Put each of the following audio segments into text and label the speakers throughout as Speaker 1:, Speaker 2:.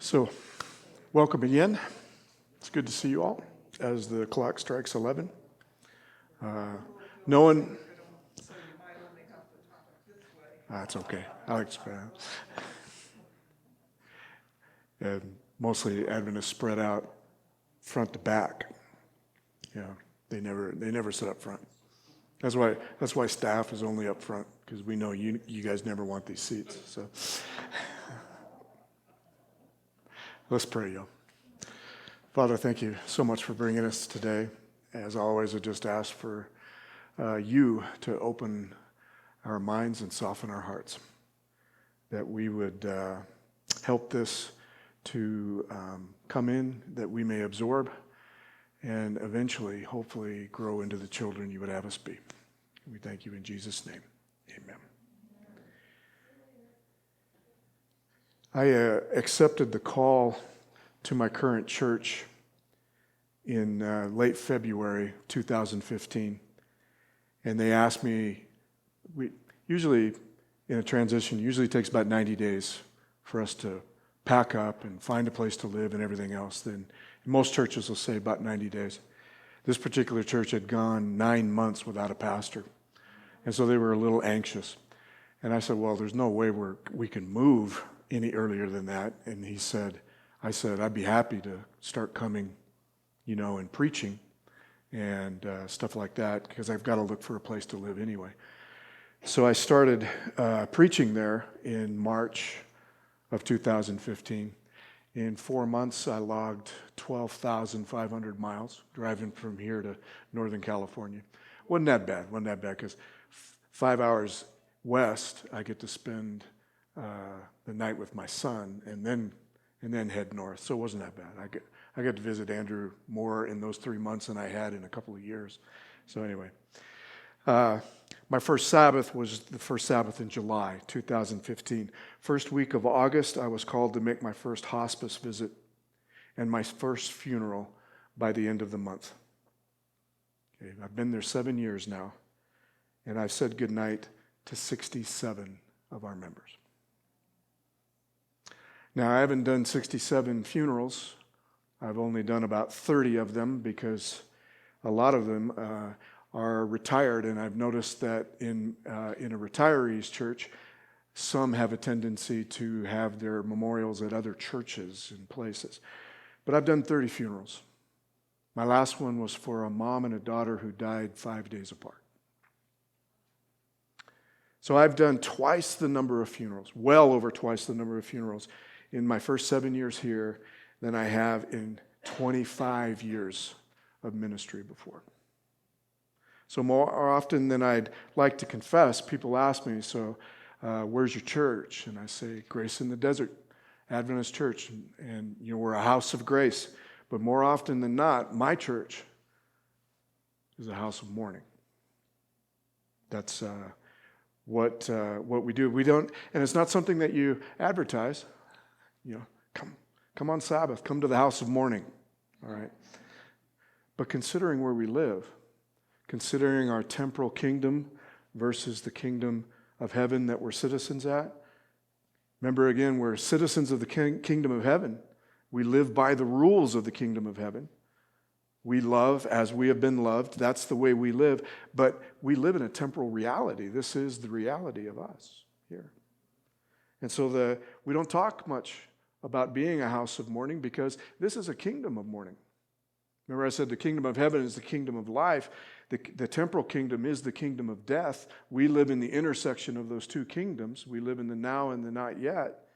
Speaker 1: So, welcome again. It's good to see you all as the clock strikes 11. No one. That's okay. I'll explain. And mostly Adventists spread out front to back. Yeah, they never sit up front. That's why staff is only up front, because we know you guys never want these seats. So let's pray, y'all. Father, thank you so much for bringing us today. As always, I just ask for you to open our minds and soften our hearts, that we would help this to come in, that we may absorb, and eventually, hopefully, grow into the children you would have us be. We thank you in Jesus' name. Amen. I accepted the call to my current church in late February 2015. And they asked me, usually in a transition, usually takes about 90 days for us to pack up and find a place to live and everything else. Then most churches will say about 90 days. This particular church had gone 9 months without a pastor. And so they were a little anxious. And I said, well, there's no way we can move any earlier than that. And I said, I'd be happy to start coming, and preaching and stuff like that, because I've got to look for a place to live anyway. So I started preaching there in March of 2015. In 4 months, I logged 12,500 miles driving from here to Northern California. Wasn't that bad, because 5 hours west, I get to spend the night with my son and then head north. So it wasn't that bad. I got to visit Andrew more in those 3 months than I had in a couple of years. So anyway, my first Sabbath was the first Sabbath in July 2015. First week of August, I was called to make my first hospice visit and my first funeral by the end of the month. Okay, I've been there 7 years now, and I've said goodnight to 67 of our members. Now, I haven't done 67 funerals. I've only done about 30 of them, because a lot of them are retired, and I've noticed that in a retirees church, some have a tendency to have their memorials at other churches and places. But I've done 30 funerals. My last one was for a mom and a daughter who died 5 days apart. So I've done twice the number of funerals, well over twice the number of funerals in my first 7 years here than I have in 25 years of ministry before. So more often than I'd like to confess, people ask me, so where's your church? And I say, Grace in the Desert Adventist Church. And we're a house of grace. But more often than not, my church is a house of mourning. That's what we do. We don't, and it's not something that you advertise. Come on Sabbath, come to the house of mourning. All right. But considering where we live, considering our temporal kingdom versus the kingdom of heaven that we're citizens at, remember again, we're citizens of the kingdom of heaven. We live by the rules of the kingdom of heaven. We love as we have been loved. That's the way we live. But we live in a temporal reality. This is the reality of us here. And so we don't talk much about being a house of mourning, because this is a kingdom of mourning. Remember I said the kingdom of heaven is the kingdom of life. The temporal kingdom is the kingdom of death. We live in the intersection of those two kingdoms. We live in the now and the not yet.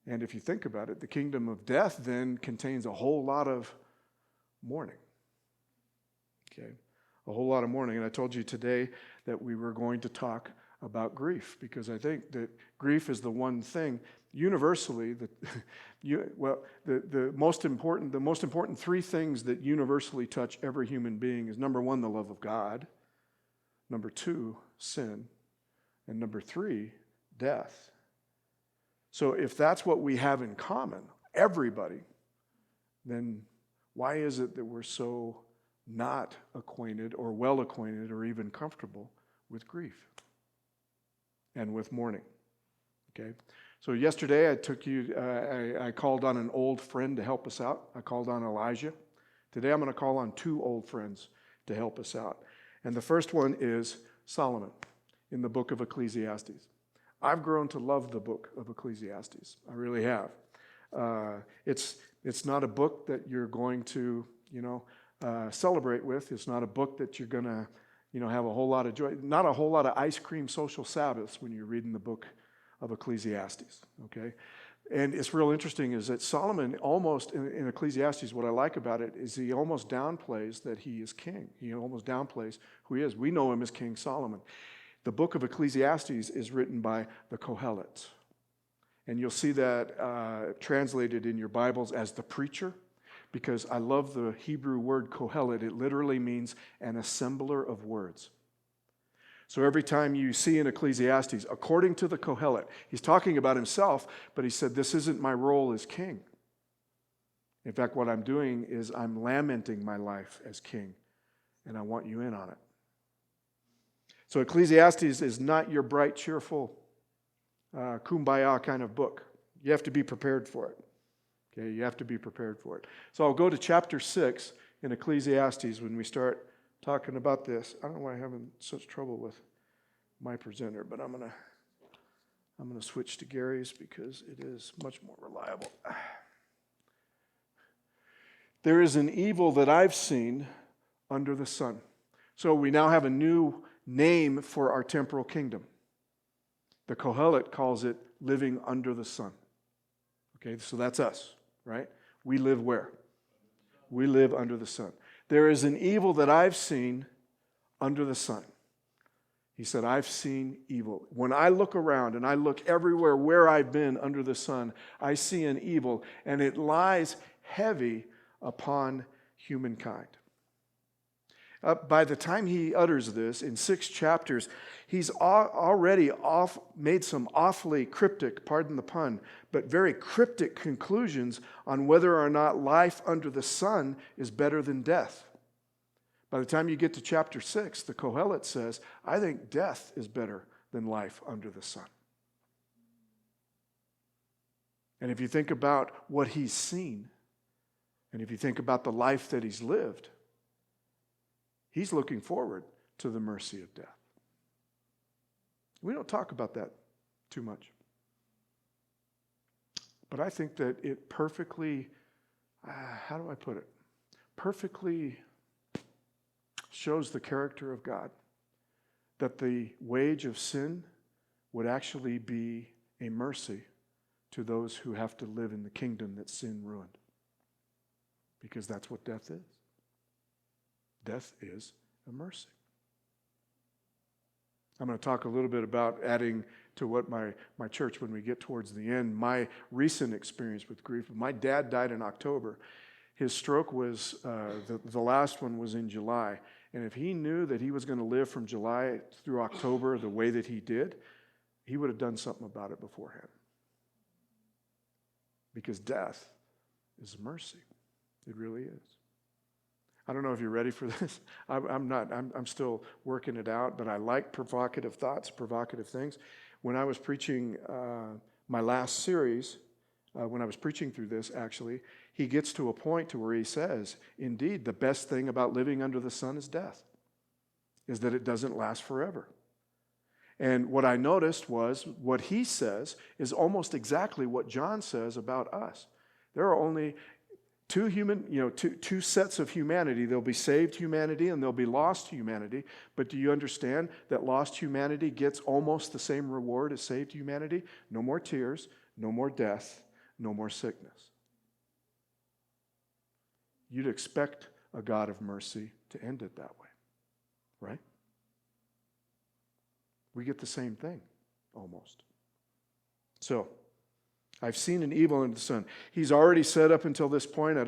Speaker 1: And if you think about it, the kingdom of death then contains a whole lot of mourning. Okay, a whole lot of mourning. And I told you today that we were going to talk about grief, because I think that grief is the one thing universally the most important three things that universally touch every human being is, number one, the love of God, number two, sin, and number three, death. So if that's what we have in common, everybody, then why is it that we're so not acquainted or well acquainted or even comfortable with grief and with mourning? Okay, So yesterday I called on an old friend to help us out. I called on Elijah. Today I'm going to call on two old friends to help us out. And the first one is Solomon in the book of Ecclesiastes. I've grown to love the book of Ecclesiastes. I really have. It's not a book that you're going to, celebrate with. It's not a book that you're going to, have a whole lot of joy. Not a whole lot of ice cream social Sabbaths when you're reading the book of Ecclesiastes. Okay, and it's real interesting is that Solomon almost in Ecclesiastes. What I like about it is he almost downplays that he is king. He almost downplays who he is. We know him as King Solomon. The book of Ecclesiastes is written by the Kohelets. And you'll see that translated in your Bibles as the preacher, because I love the Hebrew word Kohelet. It literally means an assembler of words. So every time you see in Ecclesiastes, according to the Kohelet, he's talking about himself, but he said, this isn't my role as king. In fact, what I'm doing is I'm lamenting my life as king, and I want you in on it. So Ecclesiastes is not your bright, cheerful, kumbaya kind of book. You have to be prepared for it. Okay, you have to be prepared for it. So I'll go to chapter 6 in Ecclesiastes when we start talking about this. I don't know why I'm having such trouble with my presenter, but I'm gonna switch to Gary's because it is much more reliable. There is an evil that I've seen under the sun. So we now have a new name for our temporal kingdom. The Kohelet calls it living under the sun. Okay, so that's us, right? We live where? We live under the sun. There is an evil that I've seen under the sun. He said, I've seen evil. When I look around and I look everywhere where I've been under the sun, I see an evil, and it lies heavy upon humankind. By the time he utters this in 6 chapters, he's already made some awfully cryptic, pardon the pun, but very cryptic conclusions on whether or not life under the sun is better than death. By the time you get to chapter 6, the Kohelet says, I think death is better than life under the sun. And if you think about what he's seen, and if you think about the life that he's lived, he's looking forward to the mercy of death. We don't talk about that too much. But I think that it perfectly, how do I put it? Perfectly shows the character of God. That the wage of sin would actually be a mercy to those who have to live in the kingdom that sin ruined. Because that's what death is. Death is a mercy. I'm going to talk a little bit about adding to what my church, when we get towards the end, my recent experience with grief. My dad died in October. His stroke was, the last one was in July. And if he knew that he was going to live from July through October the way that he did, he would have done something about it beforehand. Because death is a mercy. It really is. I don't know if you're ready for this. I'm not. I'm still working it out, but I like provocative thoughts, provocative things. When I was preaching my last series, when I was preaching through this, actually, he gets to a point to where he says, indeed, the best thing about living under the sun is death, is that it doesn't last forever. And what I noticed was what he says is almost exactly what John says about us. There are only two sets of humanity. There'll be saved humanity and there'll be lost humanity. But do you understand that lost humanity gets almost the same reward as saved humanity? No more tears, no more death, no more sickness. You'd expect a God of mercy to end it that way, right? We get the same thing, almost. So, I've seen an evil under the sun. He's already said up until this point,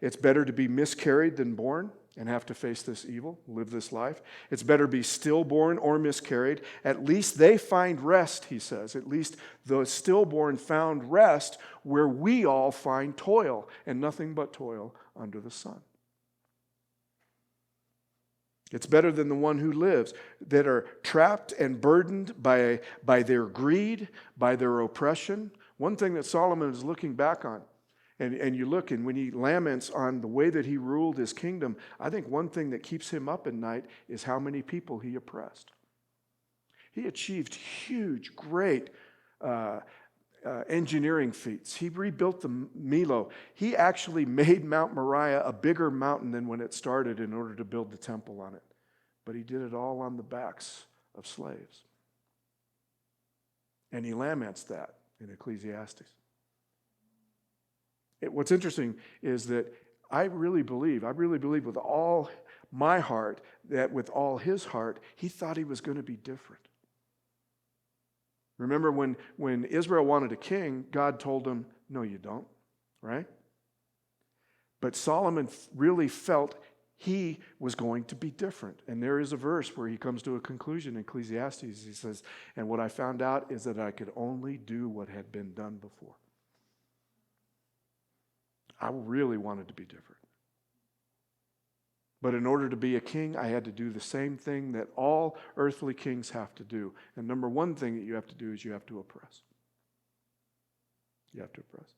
Speaker 1: it's better to be miscarried than born and have to face this evil, live this life. It's better be stillborn or miscarried. At least they find rest, he says. At least the stillborn found rest where we all find toil, and nothing but toil under the sun. It's better than the one who lives, that are trapped and burdened by their greed, by their oppression. One thing that Solomon is looking back on, and you look, and when he laments on the way that he ruled his kingdom, I think one thing that keeps him up at night is how many people he oppressed. He achieved huge, great engineering feats. He rebuilt the Milo. He actually made Mount Moriah a bigger mountain than when it started in order to build the temple on it. But he did it all on the backs of slaves. And he laments that in Ecclesiastes. What's interesting is that I really believe with all my heart that with all his heart, he thought he was going to be different. Remember when Israel wanted a king, God told him, no, you don't, right? But Solomon really felt he was going to be different. And there is a verse where he comes to a conclusion in Ecclesiastes. He says, and what I found out is that I could only do what had been done before. I really wanted to be different. But in order to be a king, I had to do the same thing that all earthly kings have to do. And number one thing that you have to do is you have to oppress. You have to oppress.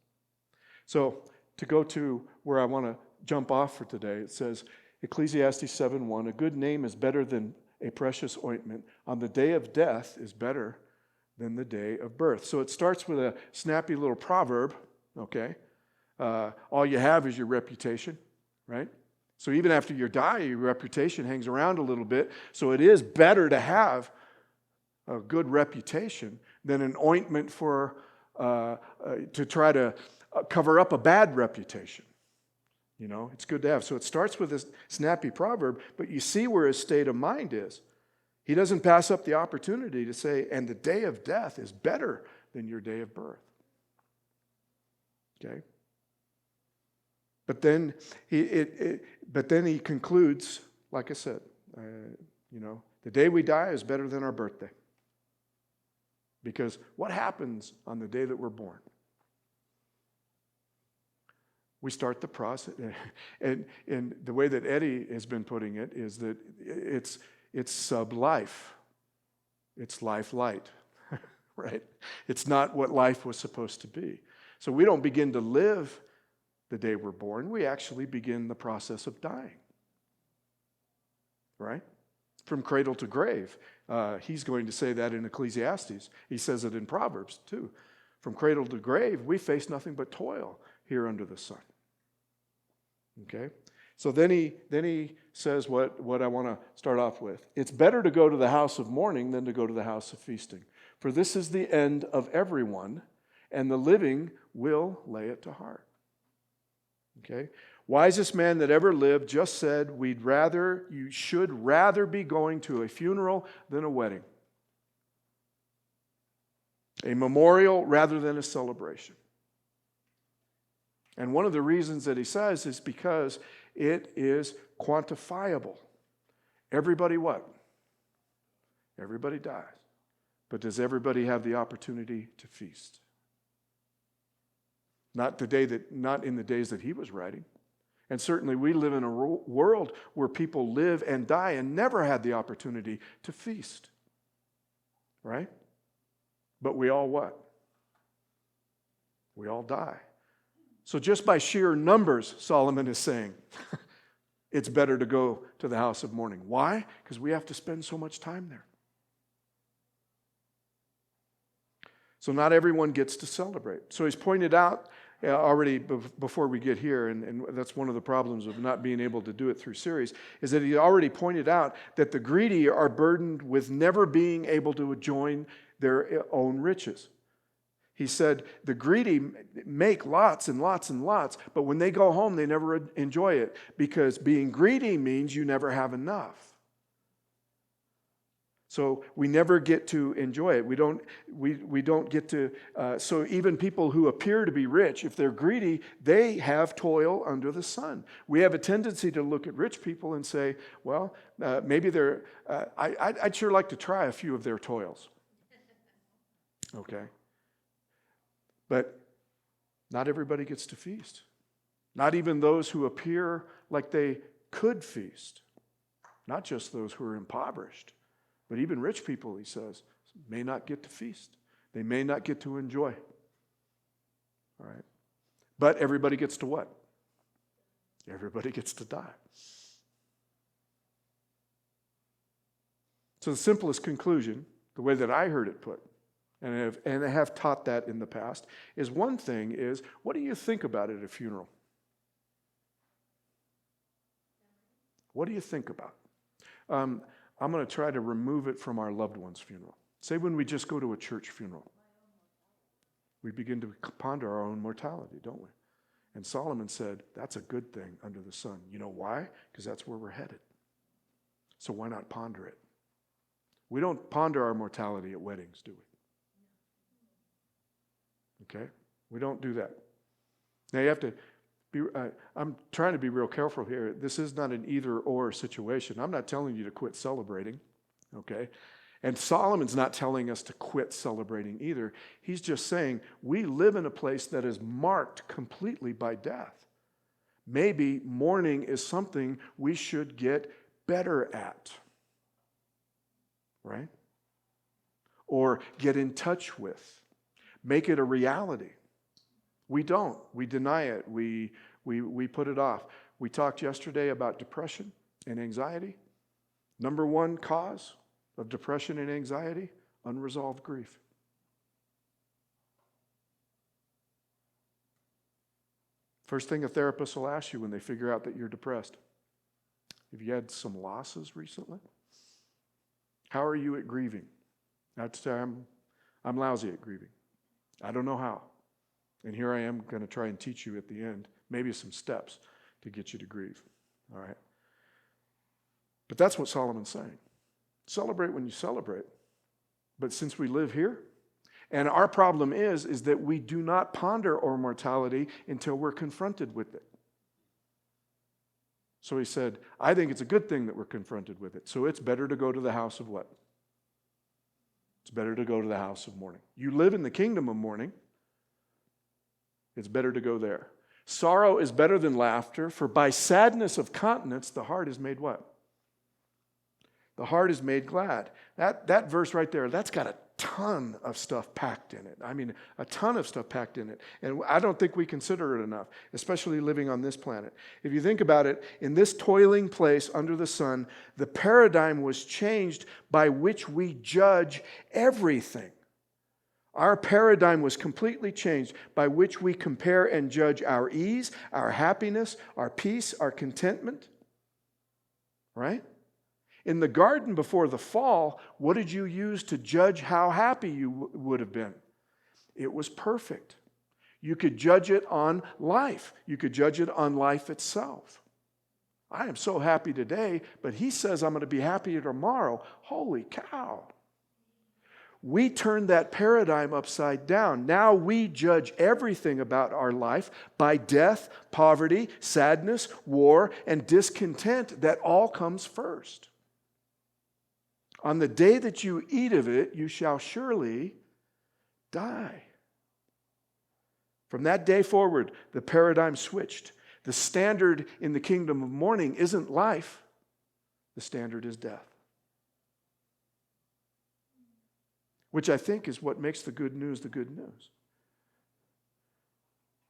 Speaker 1: So to go to where I want to jump off for today, it says, Ecclesiastes 7:1, a good name is better than a precious ointment. On the day of death is better than the day of birth. So it starts with a snappy little proverb, okay? All you have is your reputation, right? So even after you die, your reputation hangs around a little bit. So it is better to have a good reputation than an ointment for to try to cover up a bad reputation. You know, it's good to have. So it starts with this snappy proverb, but you see where his state of mind is. He doesn't pass up the opportunity to say, and the day of death is better than your day of birth. Okay? But then he concludes, like I said, the day we die is better than our birthday. Because what happens on the day that we're born? We start the process, and the way that Eddie has been putting it is that it's sub-life. It's life light, right? It's not what life was supposed to be. So we don't begin to live the day we're born. We actually begin the process of dying, right? From cradle to grave. He's going to say that in Ecclesiastes. He says it in Proverbs too. From cradle to grave, we face nothing but toil here under the sun. Okay? So then he says what I want to start off with. It's better to go to the house of mourning than to go to the house of feasting. For this is the end of everyone, and the living will lay it to heart. Okay? Wisest man that ever lived just said, you should rather be going to a funeral than a wedding. A memorial rather than a celebration. And one of the reasons that he says is because it is quantifiable. Everybody what? Everybody dies. But does everybody have the opportunity to feast? Not in the days that he was writing. And certainly we live in a world where people live and die and never had the opportunity to feast. Right? But we all what? We all die. So just by sheer numbers, Solomon is saying, it's better to go to the house of mourning. Why? Because we have to spend so much time there. So not everyone gets to celebrate. So he's pointed out already before we get here, and that's one of the problems of not being able to do it through series, is that he already pointed out that the greedy are burdened with never being able to join their own riches. He said the greedy make lots and lots and lots, but when they go home, they never enjoy it, because being greedy means you never have enough. So we never get to enjoy it. We don't get to. So even people who appear to be rich, if they're greedy, they have toil under the sun. We have a tendency to look at rich people and say, well, maybe they're. I'd sure like to try a few of their toils. Okay. But not everybody gets to feast. Not even those who appear like they could feast. Not just those who are impoverished, but even rich people, he says, may not get to feast. They may not get to enjoy. All right. But everybody gets to what? Everybody gets to die. So the simplest conclusion, the way that I heard it put, and I have taught that in the past, is one thing is, what do you think about at a funeral? What do you think about? I'm going to try to remove it from our loved one's funeral. Say when we just go to a church funeral. We begin to ponder our own mortality, don't we? And Solomon said, that's a good thing under the sun. You know why? Because that's where we're headed. So why not ponder it? We don't ponder our mortality at weddings, do we? Okay? We don't do that. Now you have to be, I'm trying to be real careful here. This is not an either-or situation. I'm not telling you to quit celebrating, okay? And Solomon's not telling us to quit celebrating either. He's just saying we live in a place that is marked completely by death. Maybe mourning is something we should get better at, right? Or get in touch with. Make it a reality. We don't. We deny it. We put it off. We talked yesterday about depression and anxiety. Number one cause of depression and anxiety, unresolved grief. First thing a therapist will ask you when they figure out that you're depressed. Have you had some losses recently? How are you at grieving? I'm lousy at grieving. I don't know how. And here I am going to try and teach you at the end, maybe some steps to get you to grieve. All right? But that's what Solomon's saying. Celebrate when you celebrate. But since we live here, and our problem is that we do not ponder our mortality until we're confronted with it. So he said, I think it's a good thing that we're confronted with it. So it's better to go to the house of what? It's better to go to the house of mourning. You live in the kingdom of mourning. It's better to go there. Sorrow is better than laughter, for by sadness of countenance the heart is made what? The heart is made glad. That verse right there, that's got a ton of stuff packed in it. I mean, a ton of stuff packed in it. And I don't think we consider it enough, especially living on this planet. If you think about it, in this toiling place under the sun, the paradigm was changed by which we judge everything. Our paradigm was completely changed by which we compare and judge our ease, our happiness, our peace, our contentment. Right? In the garden before the fall, what did you use to judge how happy you would have been? It was perfect. You could judge it on life. You could judge it on life itself. I am so happy today, but he says I'm going to be happy tomorrow. Holy cow. We turned that paradigm upside down. Now we judge everything about our life by death, poverty, sadness, war, and discontent that all comes first. On the day that you eat of it, you shall surely die. From that day forward, the paradigm switched. The standard in the kingdom of mourning isn't life. The standard is death. Which I think is what makes the good news the good news.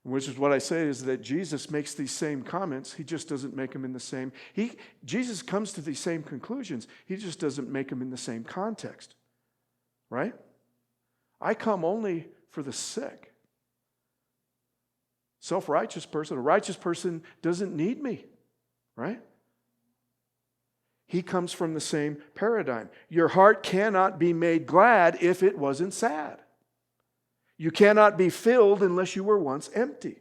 Speaker 1: Which is what I say is that Jesus makes these same comments. He just doesn't make them in the same. Jesus comes to these same conclusions. He just doesn't make them in the same context. Right? I come only for the sick. Self-righteous person, a righteous person doesn't need me. Right? He comes from the same paradigm. Your heart cannot be made glad if it wasn't sad. You cannot be filled unless you were once empty.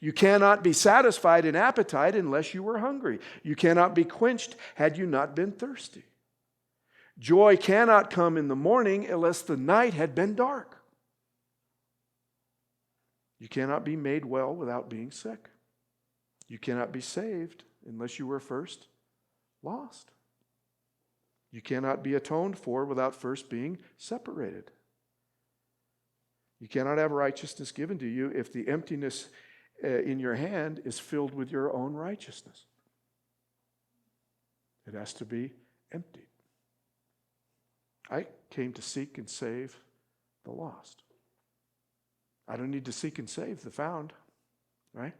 Speaker 1: You cannot be satisfied in appetite unless you were hungry. You cannot be quenched had you not been thirsty. Joy cannot come in the morning unless the night had been dark. You cannot be made well without being sick. You cannot be saved unless you were first lost. You cannot be atoned for without first being separated. You cannot have righteousness given to you if the emptiness in your hand is filled with your own righteousness. It has to be emptied. I came to seek and save the lost. I don't need to seek and save the found, right?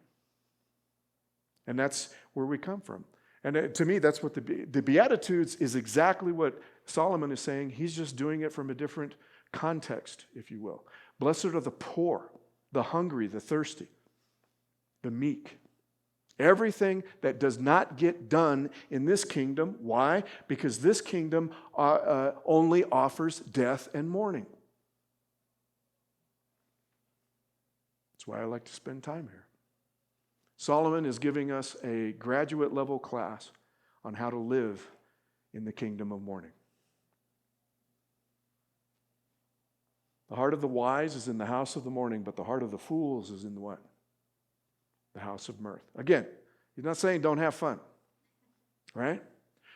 Speaker 1: And that's where we come from. And to me, that's what the Beatitudes is exactly what Solomon is saying. He's just doing it from a different context, if you will. Blessed are the poor, the hungry, the thirsty, the meek. Everything that does not get done in this kingdom. Why? Because this kingdom only offers death and mourning. That's why I like to spend time here. Solomon is giving us a graduate level class on how to live in the kingdom of mourning. The heart of the wise is in the house of the mourning, but the heart of the fools is in the what? The house of mirth. Again, he's not saying don't have fun, right?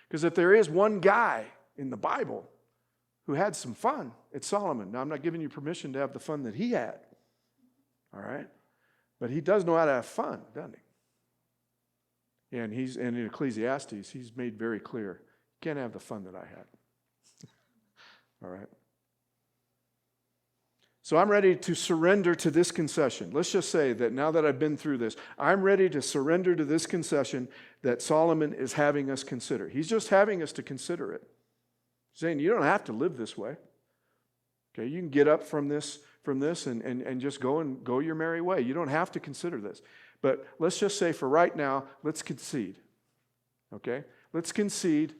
Speaker 1: Because if there is one guy in the Bible who had some fun, it's Solomon. Now, I'm not giving you permission to have the fun that he had, all right? But he does know how to have fun, doesn't he? And in Ecclesiastes, he's made very clear, you can't have the fun that I had. All right? So I'm ready to surrender to this concession. Let's just say that now that I've been through this, I'm ready to surrender to this concession that Solomon is having us consider. He's just having us to consider it. He's saying you don't have to live this way. Okay, you can get up from this and just go your merry way. You don't have to consider this. But let's just say for right now, let's concede. Okay? Let's concede,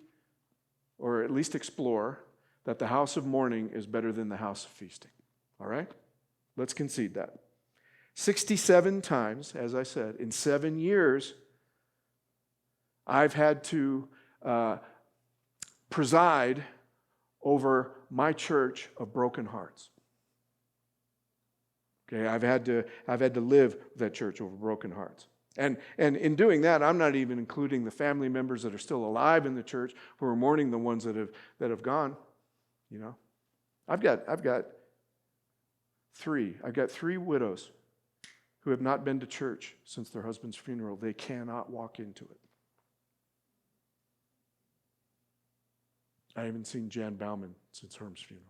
Speaker 1: or at least explore, that the house of mourning is better than the house of feasting. All right? Let's concede that. 67 times, as I said, in 7 years, I've had to preside over my church of broken hearts. Okay, I've had to live that church over broken hearts. And in doing that, I'm not even including the family members that are still alive in the church who are mourning the ones that have gone. You know, I've got three widows who have not been to church since their husband's funeral. They cannot walk into it. I haven't seen Jan Bauman since Herm's funeral.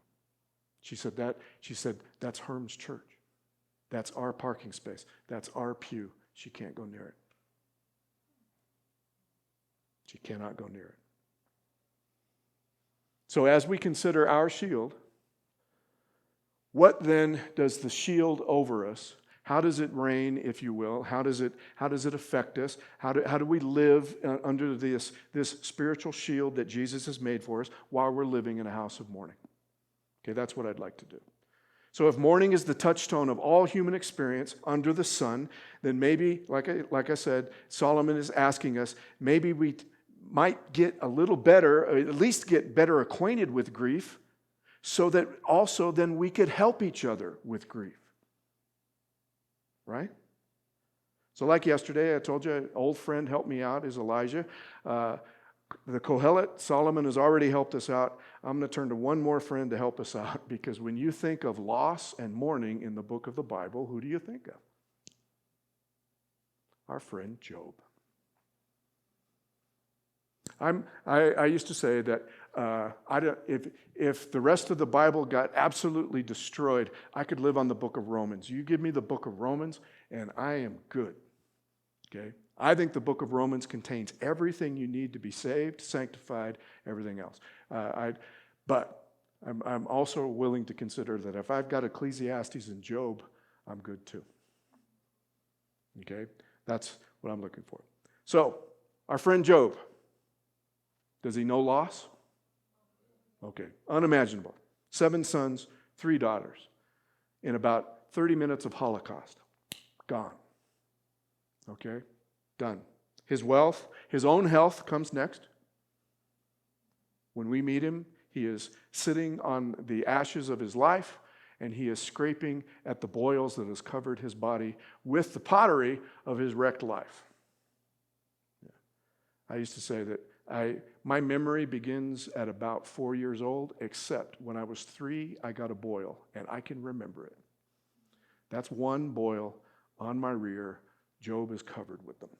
Speaker 1: She said that's Herm's church. That's our parking space. That's our pew. She can't go near it. She cannot go near it. So as we consider our shield, what then does the shield over us? How does it reign, if you will? How does it affect us? How do we live under this spiritual shield that Jesus has made for us while we're living in a house of mourning? Okay, that's what I'd like to do. So if mourning is the touchstone of all human experience under the sun, then maybe, like I said, Solomon is asking us, maybe we might get a little better, or at least get better acquainted with grief, so that also then we could help each other with grief. Right? So like yesterday, I told you, an old friend helped me out is Elijah. The Kohelet, Solomon has already helped us out. I'm going to turn to one more friend to help us out, because when you think of loss and mourning in the book of the Bible, who do you think of? Our friend Job. I used to say that if the rest of the Bible got absolutely destroyed, I could live on the book of Romans. You give me the book of Romans, and I am good. Okay? I think the book of Romans contains everything you need to be saved, sanctified, everything else. But I'm also willing to consider that if I've got Ecclesiastes and Job, I'm good too. Okay? That's what I'm looking for. So, our friend Job, does he know loss? Okay, unimaginable. 7 sons, 3 daughters. In about 30 minutes of Holocaust. Gone. Okay, done. His wealth, his own health comes next. When we meet him, he is sitting on the ashes of his life, and he is scraping at the boils that has covered his body with the pottery of his wrecked life. Yeah. I used to say that my memory begins at about 4 years old, except when I was 3, I got a boil, and I can remember it. That's one boil on my rear. Job is covered with them.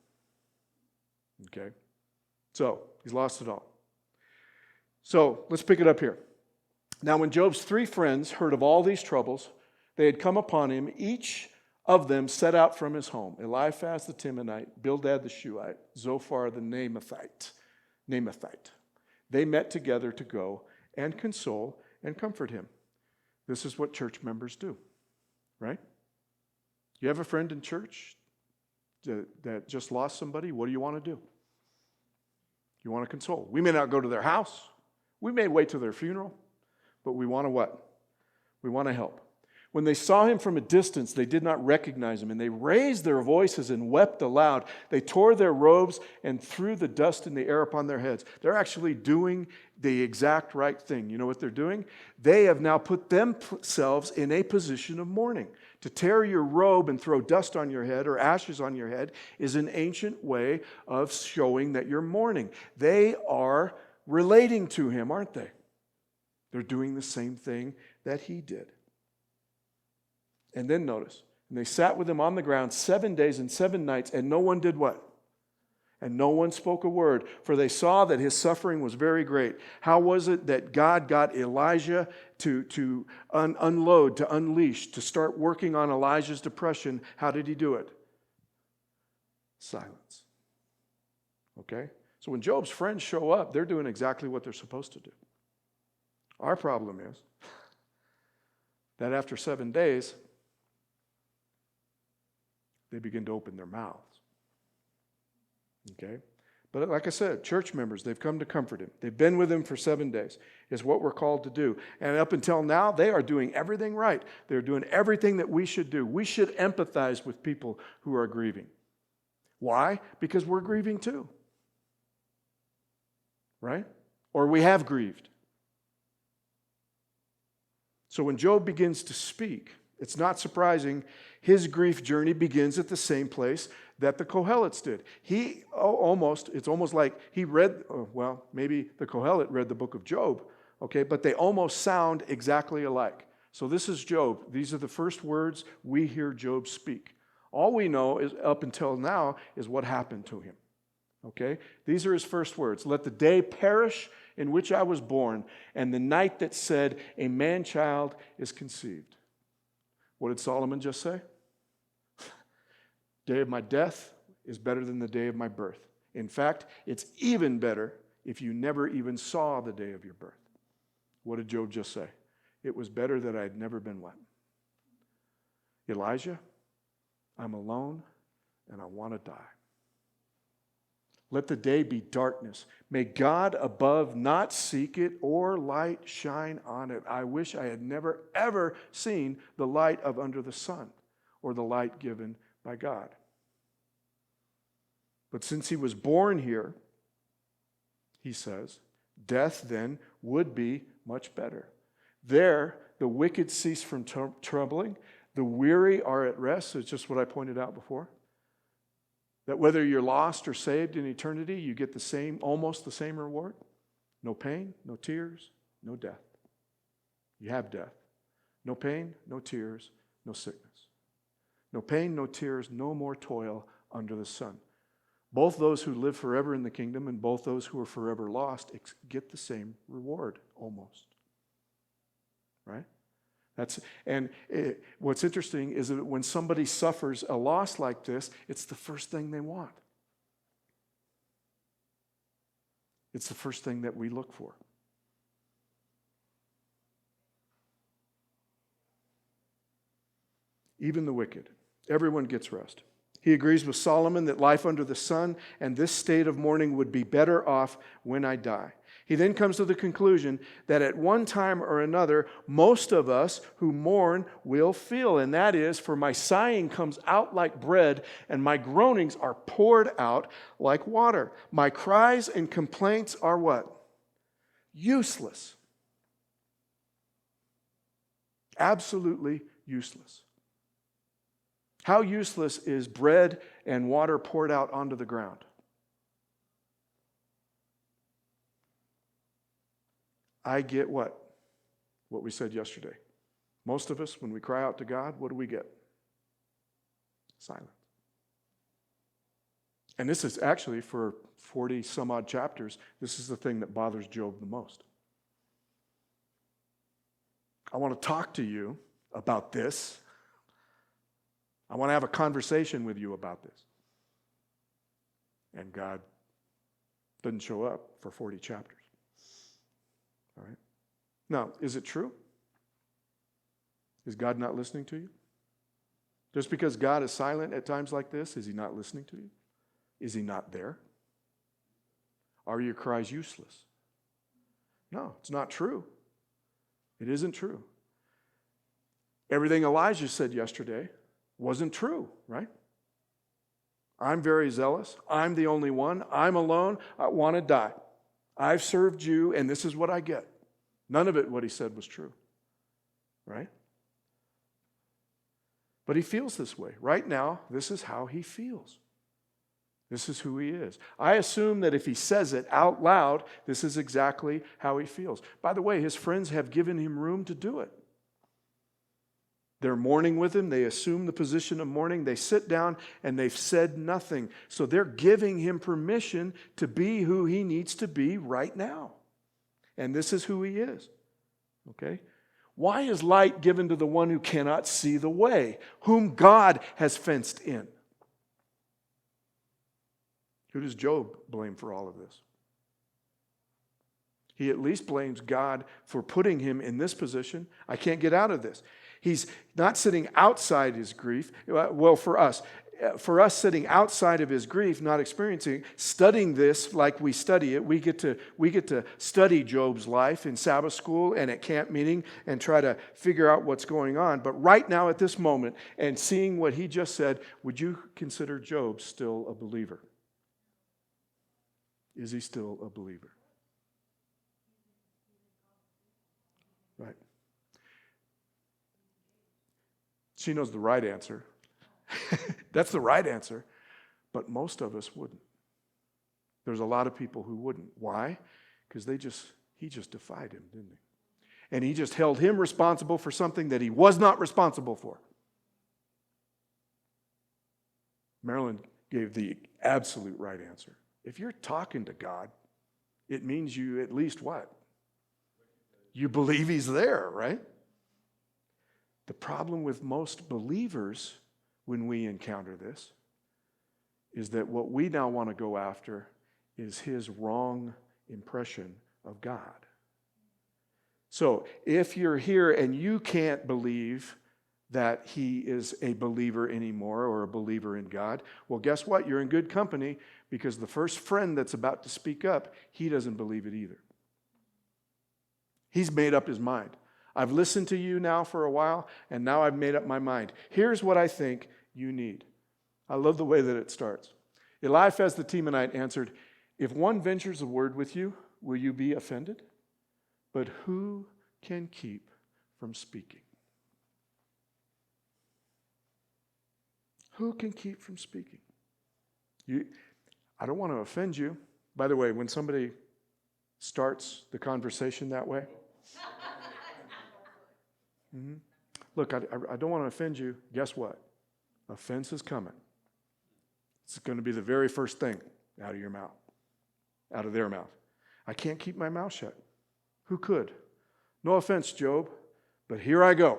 Speaker 1: Okay? So, he's lost it all. So let's pick it up here. Now, when Job's 3 friends heard of all these troubles, they had come upon him. Each of them set out from his home: Eliphaz the Temanite, Bildad the Shuhite, Zophar the Naamathite. They met together to go and console and comfort him. This is what church members do, right? You have a friend in church that just lost somebody. What do you want to do? You want to console. We may not go to their house. We may wait till their funeral. But we want to what? We want to help. When they saw him from a distance, they did not recognize him, and they raised their voices and wept aloud. They tore their robes and threw the dust in the air upon their heads. They're actually doing the exact right thing. You know what they're doing? They have now put themselves in a position of mourning. To tear your robe and throw dust on your head or ashes on your head is an ancient way of showing that you're mourning. They are relating to him, aren't they? They're doing the same thing that he did. And then notice, and they sat with him on the ground 7 days and 7 nights, and no one did what? And no one spoke a word, for they saw that his suffering was very great. How was it that God got Elijah to unload, to unleash, to start working on Elijah's depression? How did he do it? Silence. Okay? So when Job's friends show up, they're doing exactly what they're supposed to do. Our problem is that after 7 days, they begin to open their mouths. Okay? But like I said, church members, they've come to comfort him. They've been with him for 7 days, is what we're called to do. And up until now, they are doing everything right. They're doing everything that we should do. We should empathize with people who are grieving. Why? Because we're grieving too. Right? Or we have grieved. So when Job begins to speak, it's not surprising his grief journey begins at the same place that the Kohelites did. It's almost like he read, maybe the Kohelet read the book of Job, okay, but they almost sound exactly alike. So this is Job. These are the first words we hear Job speak. All we know is up until now is what happened to him. Okay? These are his first words. Let the day perish in which I was born, and the night that said, a man-child is conceived. What did Solomon just say? Day of my death is better than the day of my birth. In fact, it's even better if you never even saw the day of your birth. What did Job just say? It was better that I had never been what? Elijah, I'm alone and I want to die. Let the day be darkness. May God above not seek it or light shine on it. I wish I had never, ever seen the light of under the sun or the light given by God. But since he was born here, he says, death then would be much better. There, the wicked cease from troubling. The weary are at rest. So it's just what I pointed out before. That whether you're lost or saved in eternity, you get almost the same reward. No pain, no tears, no death. You have death. No pain, no tears, no sickness. No pain, no tears, no more toil under the sun. Both those who live forever in the kingdom and both those who are forever lost get the same reward, almost. Right? What's interesting is that when somebody suffers a loss like this, it's the first thing they want. It's the first thing that we look for. Even the wicked. Everyone gets rest. He agrees with Solomon that life under the sun and this state of mourning would be better off when I die. He then comes to the conclusion that at one time or another, most of us who mourn will feel, and that is, for my sighing comes out like bread, and my groanings are poured out like water. My cries and complaints are what? Useless. Absolutely useless. How useless is bread and water poured out onto the ground? I get what? What we said yesterday. Most of us, when we cry out to God, what do we get? Silence. And this is actually, for 40 some odd chapters, this is the thing that bothers Job the most. I want to talk to you about this. I want to have a conversation with you about this. And God doesn't show up for 40 chapters. All right? Now, is it true? Is God not listening to you? Just because God is silent at times like this, is he not listening to you? Is he not there? Are your cries useless? No, it's not true. It isn't true. Everything Elijah said yesterday wasn't true, right? I'm very zealous. I'm the only one. I'm alone. I want to die. I've served you, and this is what I get. None of it, what he said, was true, right? But he feels this way. Right now, this is how he feels. This is who he is. I assume that if he says it out loud, this is exactly how he feels. By the way, his friends have given him room to do it. They're mourning with him. They assume the position of mourning. They sit down and they've said nothing. So they're giving him permission to be who he needs to be right now. And this is who he is. Okay? Why is light given to the one who cannot see the way, whom God has fenced in? Who does Job blame for all of this? He at least blames God for putting him in this position. I can't get out of this. He's not sitting outside his grief. Well, for us sitting outside of his grief, not experiencing, studying this like we study it, we get to study Job's life in Sabbath school and at camp meeting and try to figure out what's going on. But right now at this moment and seeing what he just said, would you consider Job still a believer? Is he still a believer? Right. She knows the right answer. That's the right answer. But most of us wouldn't. There's a lot of people who wouldn't. Why? Because he just defied him, didn't he? And he just held him responsible for something that he was not responsible for. Marilyn gave the absolute right answer. If you're talking to God, it means you at least what? You believe he's there, right? The problem with most believers when we encounter this is that what we now want to go after is his wrong impression of God. So if you're here and you can't believe that he is a believer anymore or a believer in God, well, guess what? You're in good company because the first friend that's about to speak up, he doesn't believe it either. He's made up his mind. I've listened to you now for a while, and now I've made up my mind. Here's what I think you need. I love the way that it starts. Eliphaz the Temanite answered, if one ventures a word with you, will you be offended? But who can keep from speaking? Who can keep from speaking? I don't want to offend you. By the way, when somebody starts the conversation that way, look, I don't want to offend you. Guess what? Offense is coming. It's going to be the very first thing out of your mouth, out of their mouth. I can't keep my mouth shut. Who could? No offense, Job, but here I go.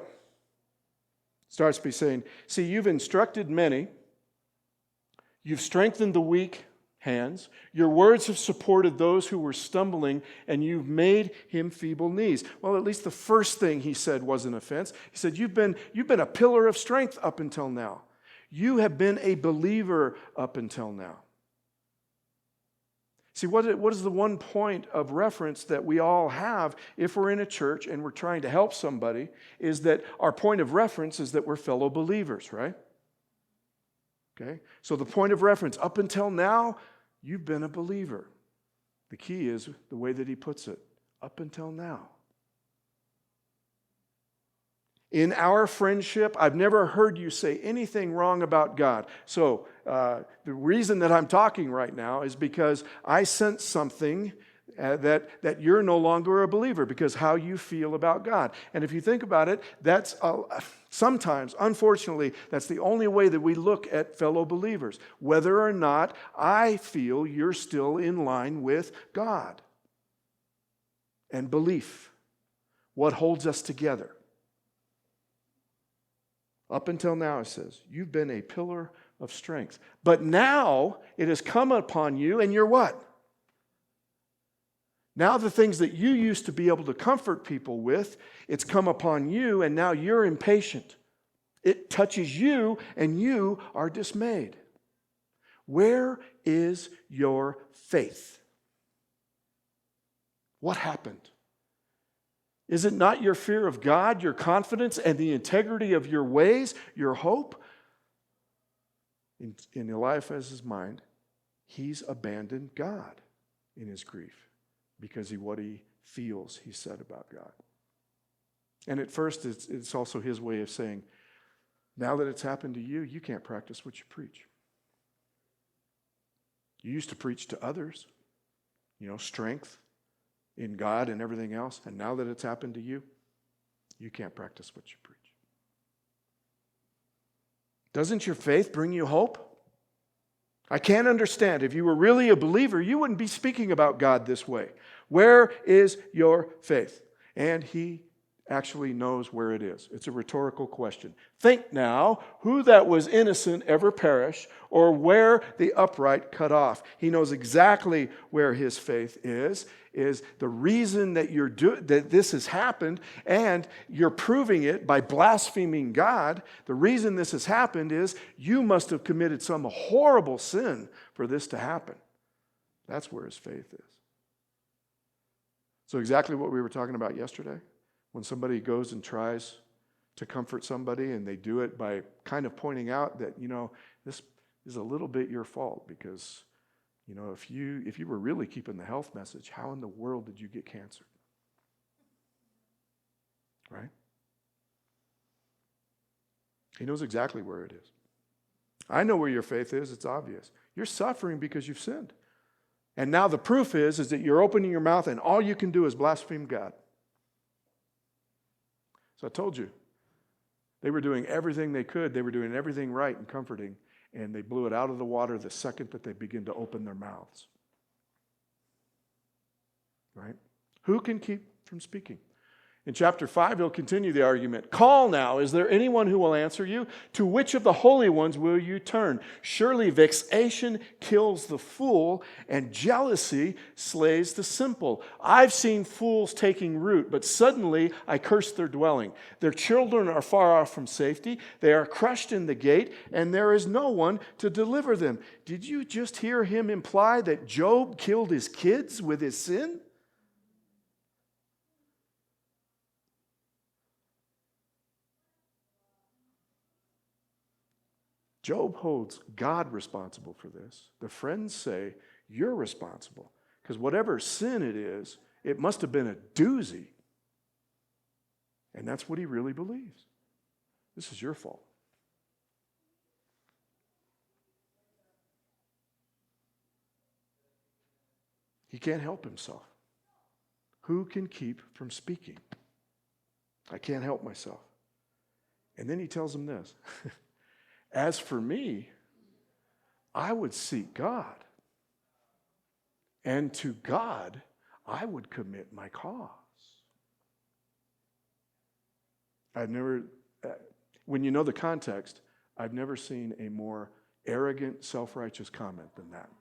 Speaker 1: Starts by saying, see, you've instructed many. You've strengthened the weak hands. Your words have supported those who were stumbling, and you've made him feeble knees. Well, at least the first thing he said was an offense. He said, you've been a pillar of strength up until now. You have been a believer up until now. See, what is the one point of reference that we all have if we're in a church and we're trying to help somebody is that our point of reference is that we're fellow believers, right? Okay? So the point of reference, up until now, you've been a believer. The key is the way that he puts it, up until now. In our friendship, I've never heard you say anything wrong about God. So the reason that I'm talking right now is because I sense something that you're no longer a believer because how you feel about God. And if you think about it, that's sometimes, unfortunately, that's the only way that we look at fellow believers, whether or not I feel you're still in line with God and belief, what holds us together. Up until now, it says, you've been a pillar of strength. But now it has come upon you, and you're what? Now the things that you used to be able to comfort people with, it's come upon you, and now you're impatient. It touches you, and you are dismayed. Where is your faith? What happened? Is it not your fear of God, your confidence, and the integrity of your ways, your hope? In Eliphaz's mind, he's abandoned God in his grief because of what he feels he said about God. And at first, it's also his way of saying, now that it's happened to you, you can't practice what you preach. You used to preach to others, strength in God and everything else. And now that it's happened to you, you can't practice what you preach. Doesn't your faith bring you hope? I can't understand. If you were really a believer, you wouldn't be speaking about God this way. Where is your faith? And he actually knows where it is. It's a rhetorical question. Think now, who that was innocent ever perish, or where the upright cut off? He knows exactly where his faith is the reason that that this has happened, and you're proving it by blaspheming God. The reason this has happened is you must have committed some horrible sin for this to happen. That's where his faith is. So exactly what we were talking about yesterday. When somebody goes and tries to comfort somebody and they do it by kind of pointing out that, this is a little bit your fault because, if you were really keeping the health message, how in the world did you get cancer? Right? He knows exactly where it is. I know where your faith is. It's obvious. You're suffering because you've sinned. And now the proof is that you're opening your mouth and all you can do is blaspheme God. So I told you, they were doing everything they could. They were doing everything right and comforting, and they blew it out of the water the second that they begin to open their mouths. Right? Who can keep from speaking? In chapter 5, he'll continue the argument. Call now, is there anyone who will answer you? To which of the holy ones will you turn? Surely vexation kills the fool, and jealousy slays the simple. I've seen fools taking root, but suddenly I curse their dwelling. Their children are far off from safety. They are crushed in the gate, and there is no one to deliver them. Did you just hear him imply that Job killed his kids with his sin? Job holds God responsible for this. The friends say, you're responsible. Because whatever sin it is, it must have been a doozy. And that's what he really believes. This is your fault. He can't help himself. Who can keep from speaking? I can't help myself. And then he tells him this. As for me, I would seek God. And to God, I would commit my cause. When you know the context, I've never seen a more arrogant, self-righteous comment than that.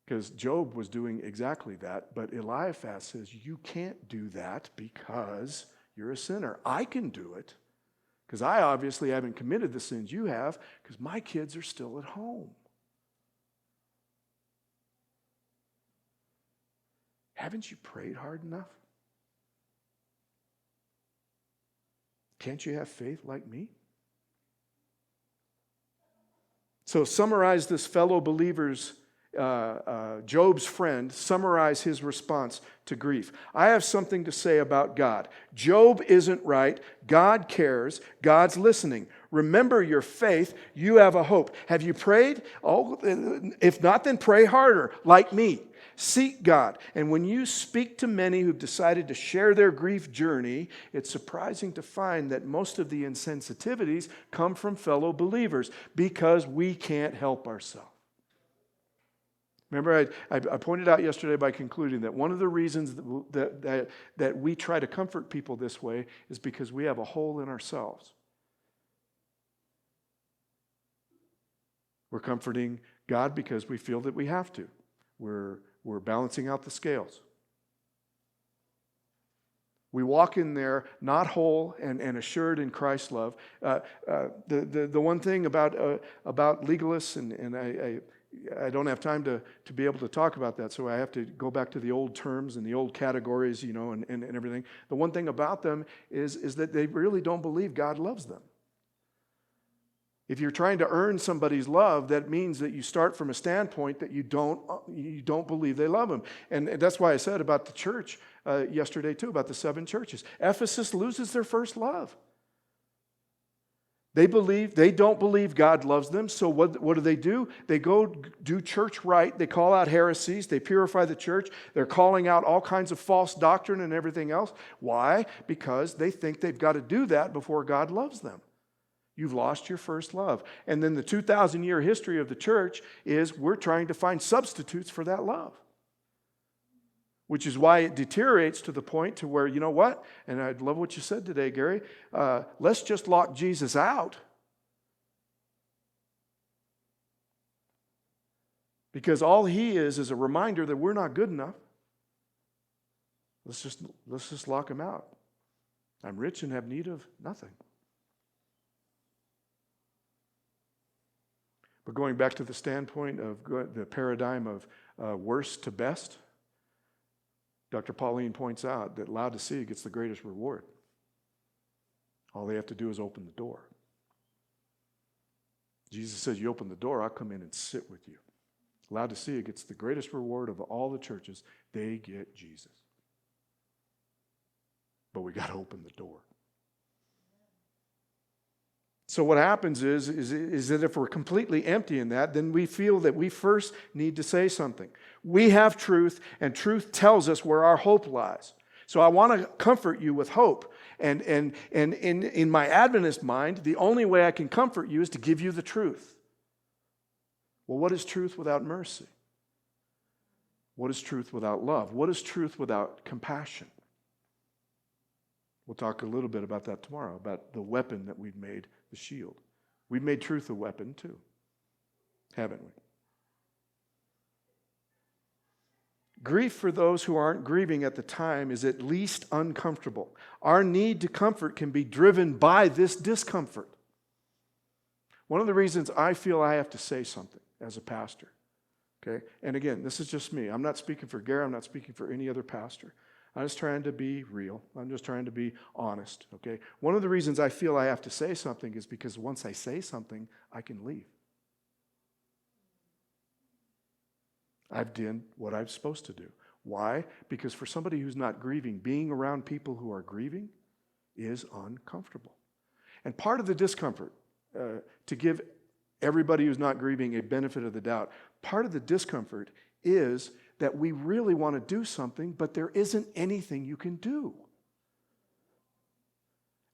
Speaker 1: Because Job was doing exactly that, but Eliphaz says, you can't do that because you're a sinner. I can do it. Because I obviously haven't committed the sins you have because my kids are still at home. Haven't you prayed hard enough? Can't you have faith like me? So summarize this fellow believer's, Job's friend, summarize his response to grief. I have something to say about God. Job isn't right. God cares. God's listening. Remember your faith. You have a hope. Have you prayed? Oh, if not, then pray harder, like me. Seek God. And when you speak to many who've decided to share their grief journey, it's surprising to find that most of the insensitivities come from fellow believers because we can't help ourselves. Remember, I pointed out yesterday by concluding that one of the reasons that we try to comfort people this way is because we have a hole in ourselves. We're comforting God because we feel that we have to. We're balancing out the scales. We walk in there not whole and assured in Christ's love. The one thing about legalists, and I don't have time to be able to talk about that, so I have to go back to the old terms and the old categories, and everything. The one thing about them is that they really don't believe God loves them. If you're trying to earn somebody's love, that means that you start from a standpoint that you don't believe they love him. And that's why I said about the church yesterday too, about the 7 churches. Ephesus loses their first love. They don't believe God loves them, so what do? They go do church right. They call out heresies. They purify the church. They're calling out all kinds of false doctrine and everything else. Why? Because they think they've got to do that before God loves them. You've lost your first love. And then the 2,000-year history of the church is we're trying to find substitutes for that love. Which is why it deteriorates to the point to where, you know what? And I love what you said today, Gary. Let's just lock Jesus out. Because all he is a reminder that we're not good enough. Let's just lock him out. I'm rich and have need of nothing. But going back to the standpoint of the paradigm of worst to best, Dr. Pauline points out that Laodicea gets the greatest reward. All they have to do is open the door. Jesus says, you open the door, I'll come in and sit with you. Laodicea gets the greatest reward of all the churches. They get Jesus. But we got to open the door. So what happens is that if we're completely empty in that, then we feel that we first need to say something. We have truth, and truth tells us where our hope lies. So I want to comfort you with hope. And in my Adventist mind, the only way I can comfort you is to give you the truth. Well, what is truth without mercy? What is truth without love? What is truth without compassion? We'll talk a little bit about that tomorrow, about the weapon that we've made, the shield. We've made truth a weapon too, haven't we? Grief for those who aren't grieving at the time is at least uncomfortable. Our need to comfort can be driven by this discomfort. One of the reasons I feel I have to say something as a pastor, okay? And again, this is just me. I'm not speaking for Gary. I'm not speaking for any other pastor. I'm just trying to be real. I'm just trying to be honest, okay? One of the reasons I feel I have to say something is because once I say something, I can leave. I've done what I'm supposed to do. Why? Because for somebody who's not grieving, being around people who are grieving is uncomfortable. And part of the discomfort, to give everybody who's not grieving a benefit of the doubt, part of the discomfort is that we really want to do something, but there isn't anything you can do.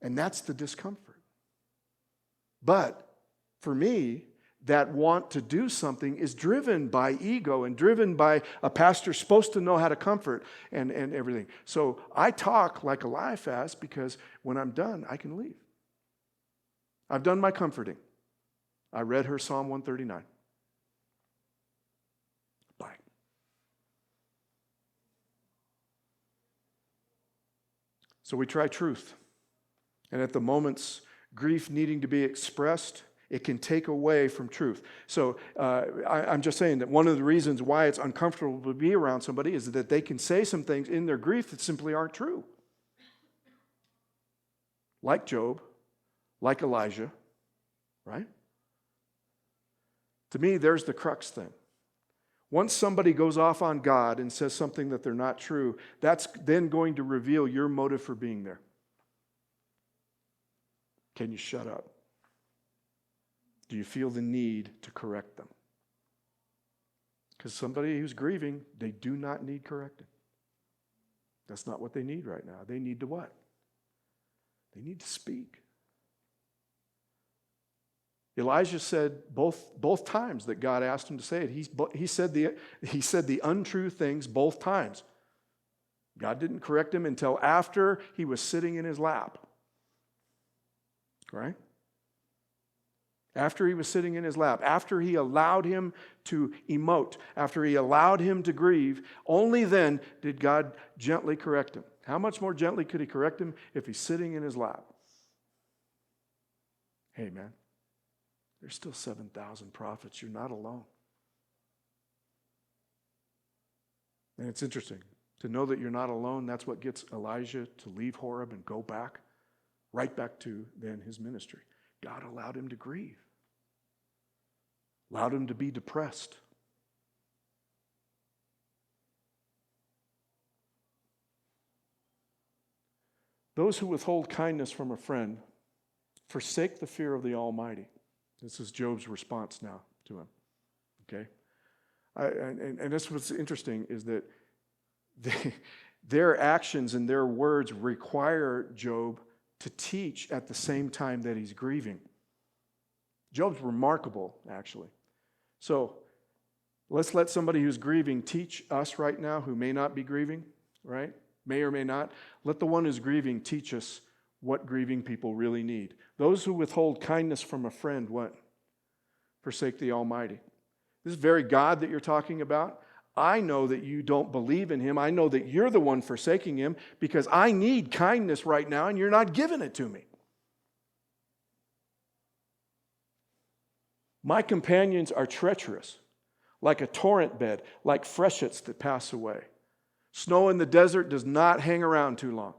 Speaker 1: And that's the discomfort. But for me, that want to do something is driven by ego and driven by a pastor supposed to know how to comfort and everything. So I talk like Eliphaz because when I'm done, I can leave. I've done my comforting. I read her Psalm 139. Bye. So we try truth. And at the moment's grief needing to be expressed, it can take away from truth. So I'm just saying that one of the reasons why it's uncomfortable to be around somebody is that they can say some things in their grief that simply aren't true. Like Job, like Elijah, right? To me, there's the crux thing. Once somebody goes off on God and says something that they're not true, that's then going to reveal your motive for being there. Can you shut up? Do you feel the need to correct them? Because somebody who's grieving, they do not need correcting. That's not what they need right now. They need to what? They need to speak. Elijah said both times that God asked him to say it. He said the untrue things both times. God didn't correct him until after he was sitting in his lap. Right? after he was sitting in his lap, after he allowed him to emote, after he allowed him to grieve, only then did God gently correct him. How much more gently could he correct him if he's sitting in his lap? Hey, man, there's still 7,000 prophets. You're not alone. And it's interesting to know that you're not alone. That's what gets Elijah to leave Horeb and go back, right back to then his ministry. God allowed him to grieve, allowed him to be depressed. Those who withhold kindness from a friend forsake the fear of the Almighty. This is Job's response now to him. Okay? And that's what's interesting is that their actions and their words require Job to teach at the same time that he's grieving. Job's remarkable, actually. So let's let somebody who's grieving teach us right now who may not be grieving, right? May or may not. Let the one who's grieving teach us what grieving people really need. Those who withhold kindness from a friend, what? Forsake the Almighty. This very God that you're talking about, I know that you don't believe in him. I know that you're the one forsaking him because I need kindness right now and you're not giving it to me. My companions are treacherous, like a torrent bed, like freshets that pass away. Snow in the desert does not hang around too long.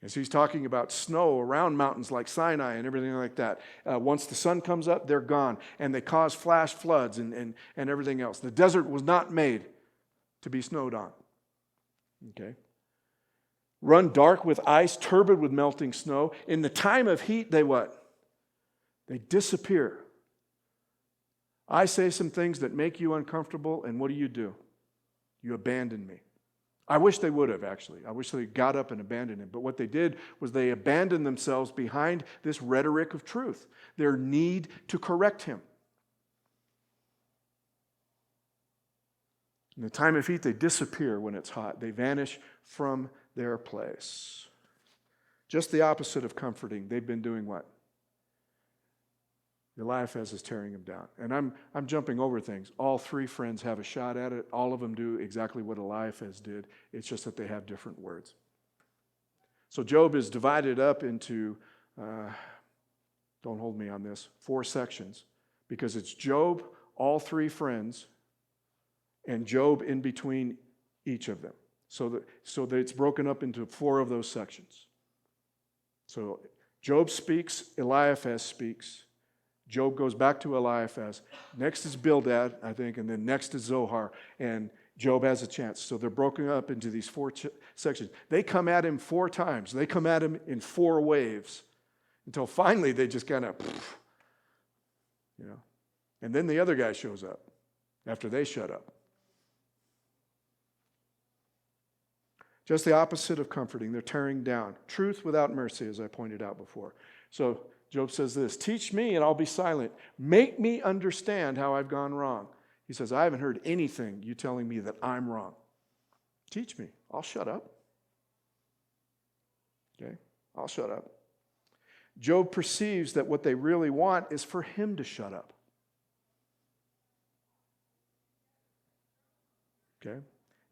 Speaker 1: As he's talking about snow around mountains like Sinai and everything like that. Once the sun comes up, they're gone. And they cause flash floods and everything else. The desert was not made to be snowed on. Okay? Run dark with ice, turbid with melting snow. In the time of heat, they what? They disappear. I say some things that make you uncomfortable, and what do? You abandon me. I wish they would have, actually. I wish they got up and abandoned him. But what they did was they abandoned themselves behind this rhetoric of truth, their need to correct him. In the time of heat, they disappear when it's hot. They vanish from their place. Just the opposite of comforting. They've been doing what? Eliphaz is tearing him down. And I'm jumping over things. All three friends have a shot at it. All of them do exactly what Eliphaz did. It's just that they have different words. So Job is divided up into, don't hold me on this, 4 sections. Because it's Job, all three friends, and Job in between each of them. So that it's broken up into 4 of those sections. So Job speaks, Eliphaz speaks. Job goes back to Eliphaz. Next is Bildad, I think, and then next is Zohar. And Job has a chance. So they're broken up into these 4 sections. They come at him 4 times. They come at him in 4 waves until finally they just kind of, And then the other guy shows up after they shut up. Just the opposite of comforting. They're tearing down. Truth without mercy, as I pointed out before. So Job says this, teach me and I'll be silent. Make me understand how I've gone wrong. He says, I haven't heard anything you telling me that I'm wrong. Teach me. I'll shut up. Okay? I'll shut up. Job perceives that what they really want is for him to shut up. Okay?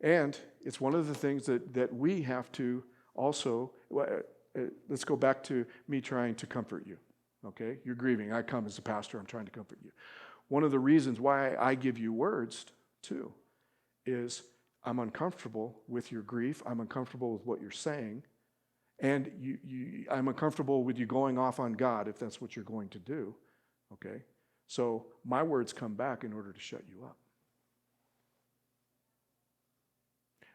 Speaker 1: And it's one of the things that we have to also, let's go back to me trying to comfort you. Okay? You're grieving. I come as a pastor. I'm trying to comfort you. One of the reasons why I give you words, too, is I'm uncomfortable with your grief. I'm uncomfortable with what you're saying. And I'm uncomfortable with you going off on God if that's what you're going to do. Okay? So my words come back in order to shut you up.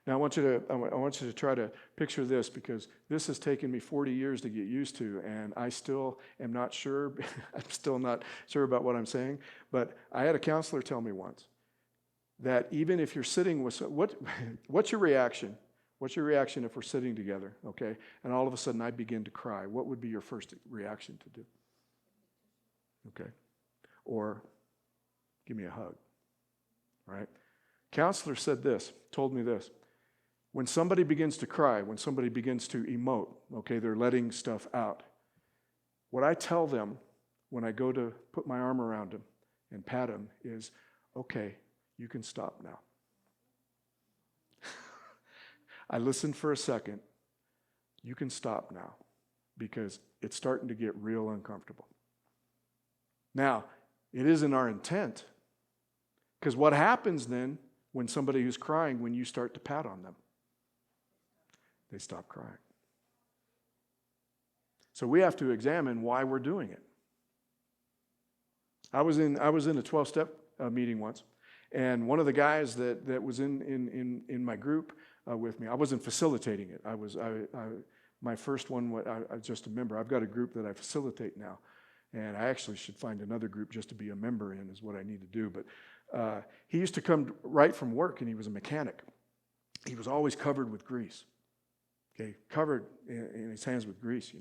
Speaker 1: Now, I want you to try to picture this, because this has taken me 40 years to get used to, and I still am not sure. I'm still not sure about what I'm saying. But I had a counselor tell me once that even if you're sitting with what's your reaction? What's your reaction if we're sitting together, okay? And all of a sudden I begin to cry. What would be your first reaction to do? Okay. Or give me a hug. All right? Counselor told me this. When somebody begins to cry, when somebody begins to emote, okay, they're letting stuff out, What I tell them when I go to put my arm around them and pat them is, okay, you can stop now. I listen for a second. You can stop now because it's starting to get real uncomfortable. Now, it isn't our intent, because what happens then when somebody who's crying, when you start to pat on them? They stop crying. So we have to examine why we're doing it. I was in a 12-step meeting once, and one of the guys that was in my group with me, I wasn't facilitating it. My first one, I was just a member. I've got a group that I facilitate now, and I actually should find another group just to be a member in is what I need to do. But he used to come right from work, and he was a mechanic. He was always covered with grease. Okay, covered in his hands with grease,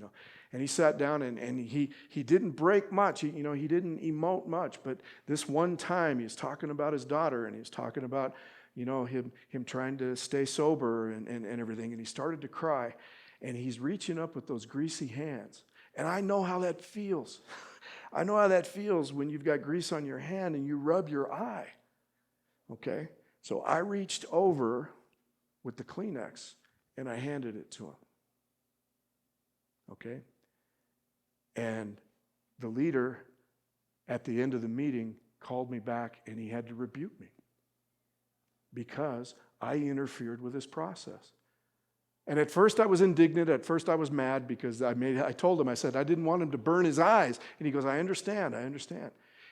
Speaker 1: And he sat down and he didn't break much. He didn't emote much. But this one time he was talking about his daughter, and he was talking about, him trying to stay sober and everything. And he started to cry, and he's reaching up with those greasy hands. And I know how that feels. I know how that feels when you've got grease on your hand and you rub your eye. Okay, so I reached over with the Kleenex and I handed it to him. Okay? And the leader at the end of the meeting called me back, and he had to rebuke me because I interfered with his process. And at first I was indignant. At first I was mad because I told him, I said, I didn't want him to burn his eyes. And he goes, I understand.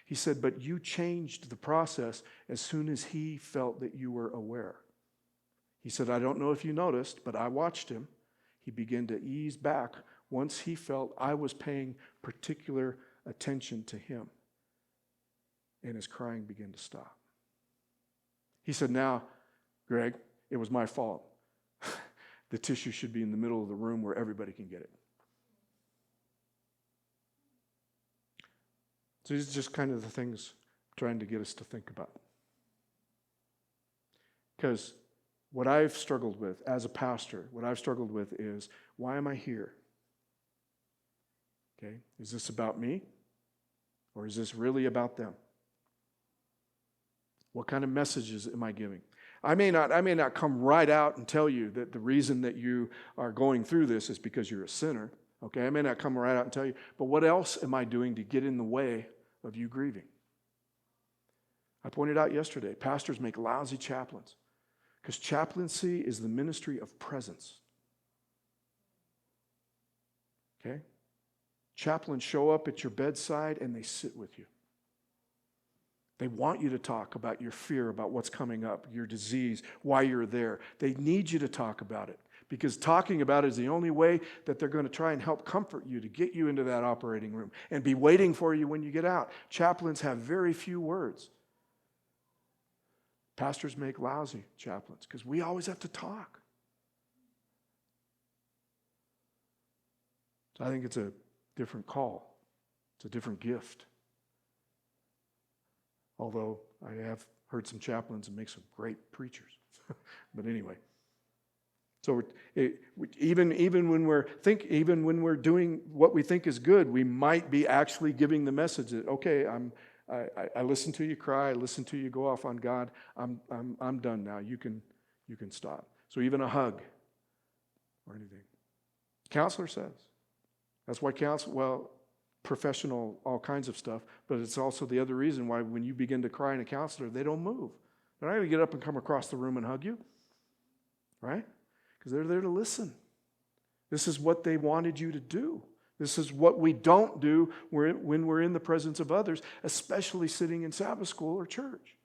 Speaker 1: He said, but you changed the process as soon as he felt that you were aware. He said, I don't know if you noticed, but I watched him. He began to ease back once he felt I was paying particular attention to him. And his crying began to stop. He said, now, Greg, it was my fault. The tissue should be in the middle of the room where everybody can get it. So these are just kind of the things I'm trying to get us to think about. Because what I've struggled with as a pastor, is, why am I here? Okay, is this about me? Or is this really about them? What kind of messages am I giving? I may not come right out and tell you that the reason that you are going through this is because you're a sinner. Okay, I may not come right out and tell you, but what else am I doing to get in the way of you grieving? I pointed out yesterday, pastors make lousy chaplains. Because chaplaincy is the ministry of presence. Okay? Chaplains show up at your bedside and they sit with you. They want you to talk about your fear, about what's coming up, your disease, why you're there. They need you to talk about it. Because talking about it is the only way that they're going to try and help comfort you to get you into that operating room and be waiting for you when you get out. Chaplains have very few words. Pastors make lousy chaplains because we always have to talk. So I think it's a different call. It's a different gift. Although I have heard some chaplains that make some great preachers. But anyway. So even when we're doing what we think is good, we might be actually giving the message that, okay, I listen to you cry, I listen to you go off on God. I'm done now. You can stop. So even a hug or anything. Counselor says. That's why professional, all kinds of stuff, but it's also the other reason why when you begin to cry in a counselor, they don't move. They're not going to get up and come across the room and hug you. Right? Because they're there to listen. This is what they wanted you to do. This is what we don't do when we're in the presence of others, especially sitting in Sabbath school or church.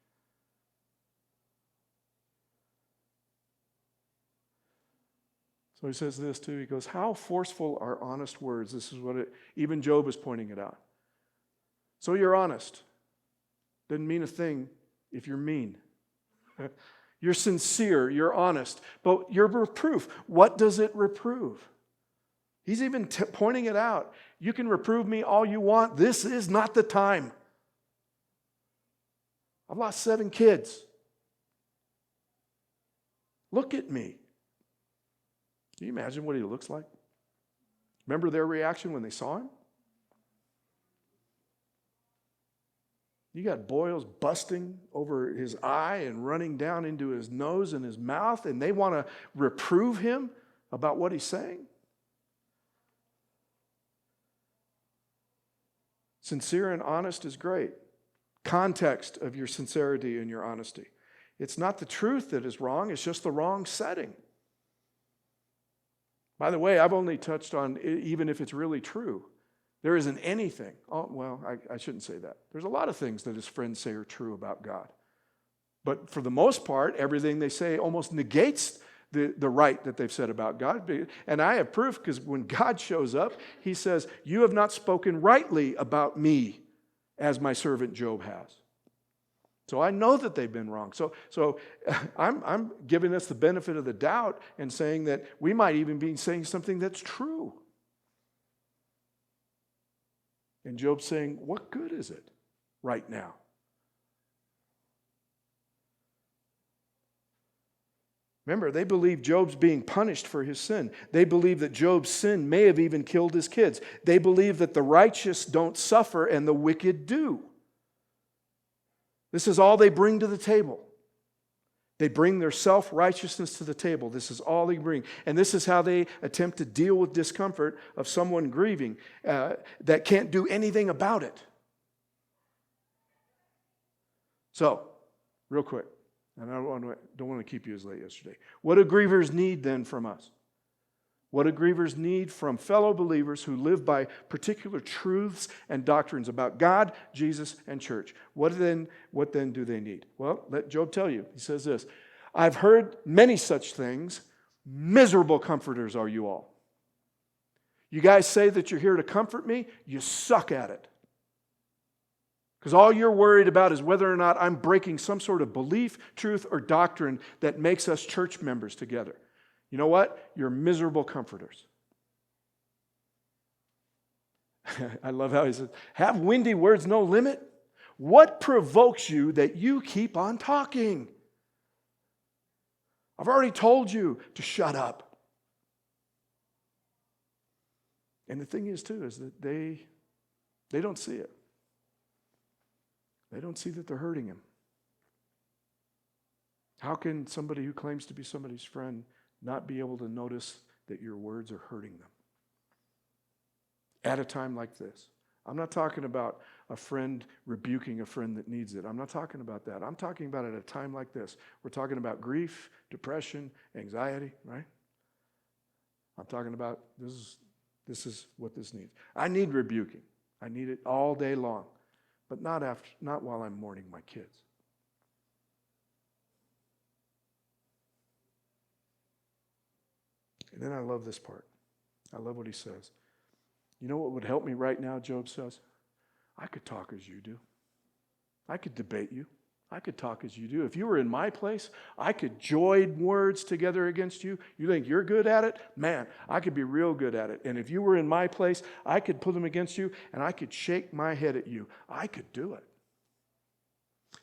Speaker 1: So he says this too. He goes, how forceful are honest words? This is what even Job is pointing it out. So you're honest. Doesn't mean a thing if you're mean. You're sincere, you're honest. But your reproof, what does it reprove? He's even pointing it out. You can reprove me all you want. This is not the time. I've lost 7 kids. Look at me. Can you imagine what he looks like? Remember their reaction when they saw him? You got boils busting over his eye and running down into his nose and his mouth, and they want to reprove him about what he's saying. Sincere and honest is great. Context of your sincerity and your honesty. It's not the truth that is wrong, it's just the wrong setting. By the way, I've only touched on even if it's really true. There isn't anything. Oh, well, I shouldn't say that. There's a lot of things that his friends say are true about God. But for the most part, everything they say almost negates the right that they've said about God. And I have proof because when God shows up, he says, "You have not spoken rightly about me as my servant Job has." So I know that they've been wrong. So I'm giving us the benefit of the doubt and saying that we might even be saying something that's true. And Job's saying, what good is it right now? Remember, they believe Job's being punished for his sin. They believe that Job's sin may have even killed his kids. They believe that the righteous don't suffer and the wicked do. This is all they bring to the table. They bring their self-righteousness to the table. This is all they bring. And this is how they attempt to deal with discomfort of someone grieving that can't do anything about it. So, real quick, and I don't want to keep you as late yesterday. What do grievers need then from us? What do grievers need from fellow believers who live by particular truths and doctrines about God, Jesus, and church? What then do they need? Well, let Job tell you. He says this, "I've heard many such things. Miserable comforters are you all. You guys say that you're here to comfort me. You suck at it. Because all you're worried about is whether or not I'm breaking some sort of belief, truth, or doctrine that makes us church members together. You know what? You're miserable comforters." I love how he says, "Have windy words no limit? What provokes you that you keep on talking? I've already told you to shut up." And the thing is, too, is that they don't see it. They don't see that they're hurting him. How can somebody who claims to be somebody's friend not be able to notice that your words are hurting them at a time like this? I'm not talking about a friend rebuking a friend that needs it. I'm not talking about that. I'm talking about at a time like this. We're talking about grief, depression, anxiety, right? I'm talking about this is what this needs. I need rebuking. I need it all day long, but not while I'm mourning my kids. And then I love this part. I love what he says. You know what would help me right now, Job says? I could talk as you do. I could debate you. I could talk as you do. If you were in my place, I could join words together against you. You think you're good at it? Man, I could be real good at it. And if you were in my place, I could put them against you and I could shake my head at you. I could do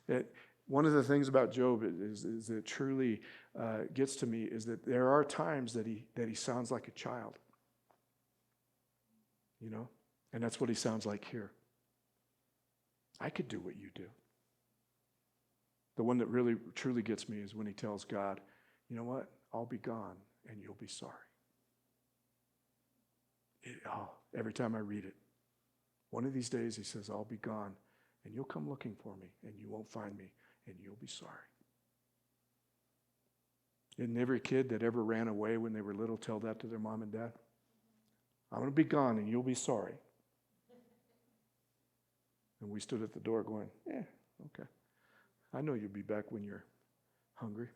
Speaker 1: it. One of the things about Job is that truly gets to me is that there are times that he sounds like a child. You know? And that's what he sounds like here. I could do what you do. The one that really truly gets me is when he tells God, you know what? I'll be gone and you'll be sorry. Every time I read it. One of these days he says, I'll be gone and you'll come looking for me and you won't find me and you'll be sorry. Didn't every kid that ever ran away when they were little tell that to their mom and dad? I'm going to be gone and you'll be sorry. And we stood at the door going, okay. I know you'll be back when you're hungry.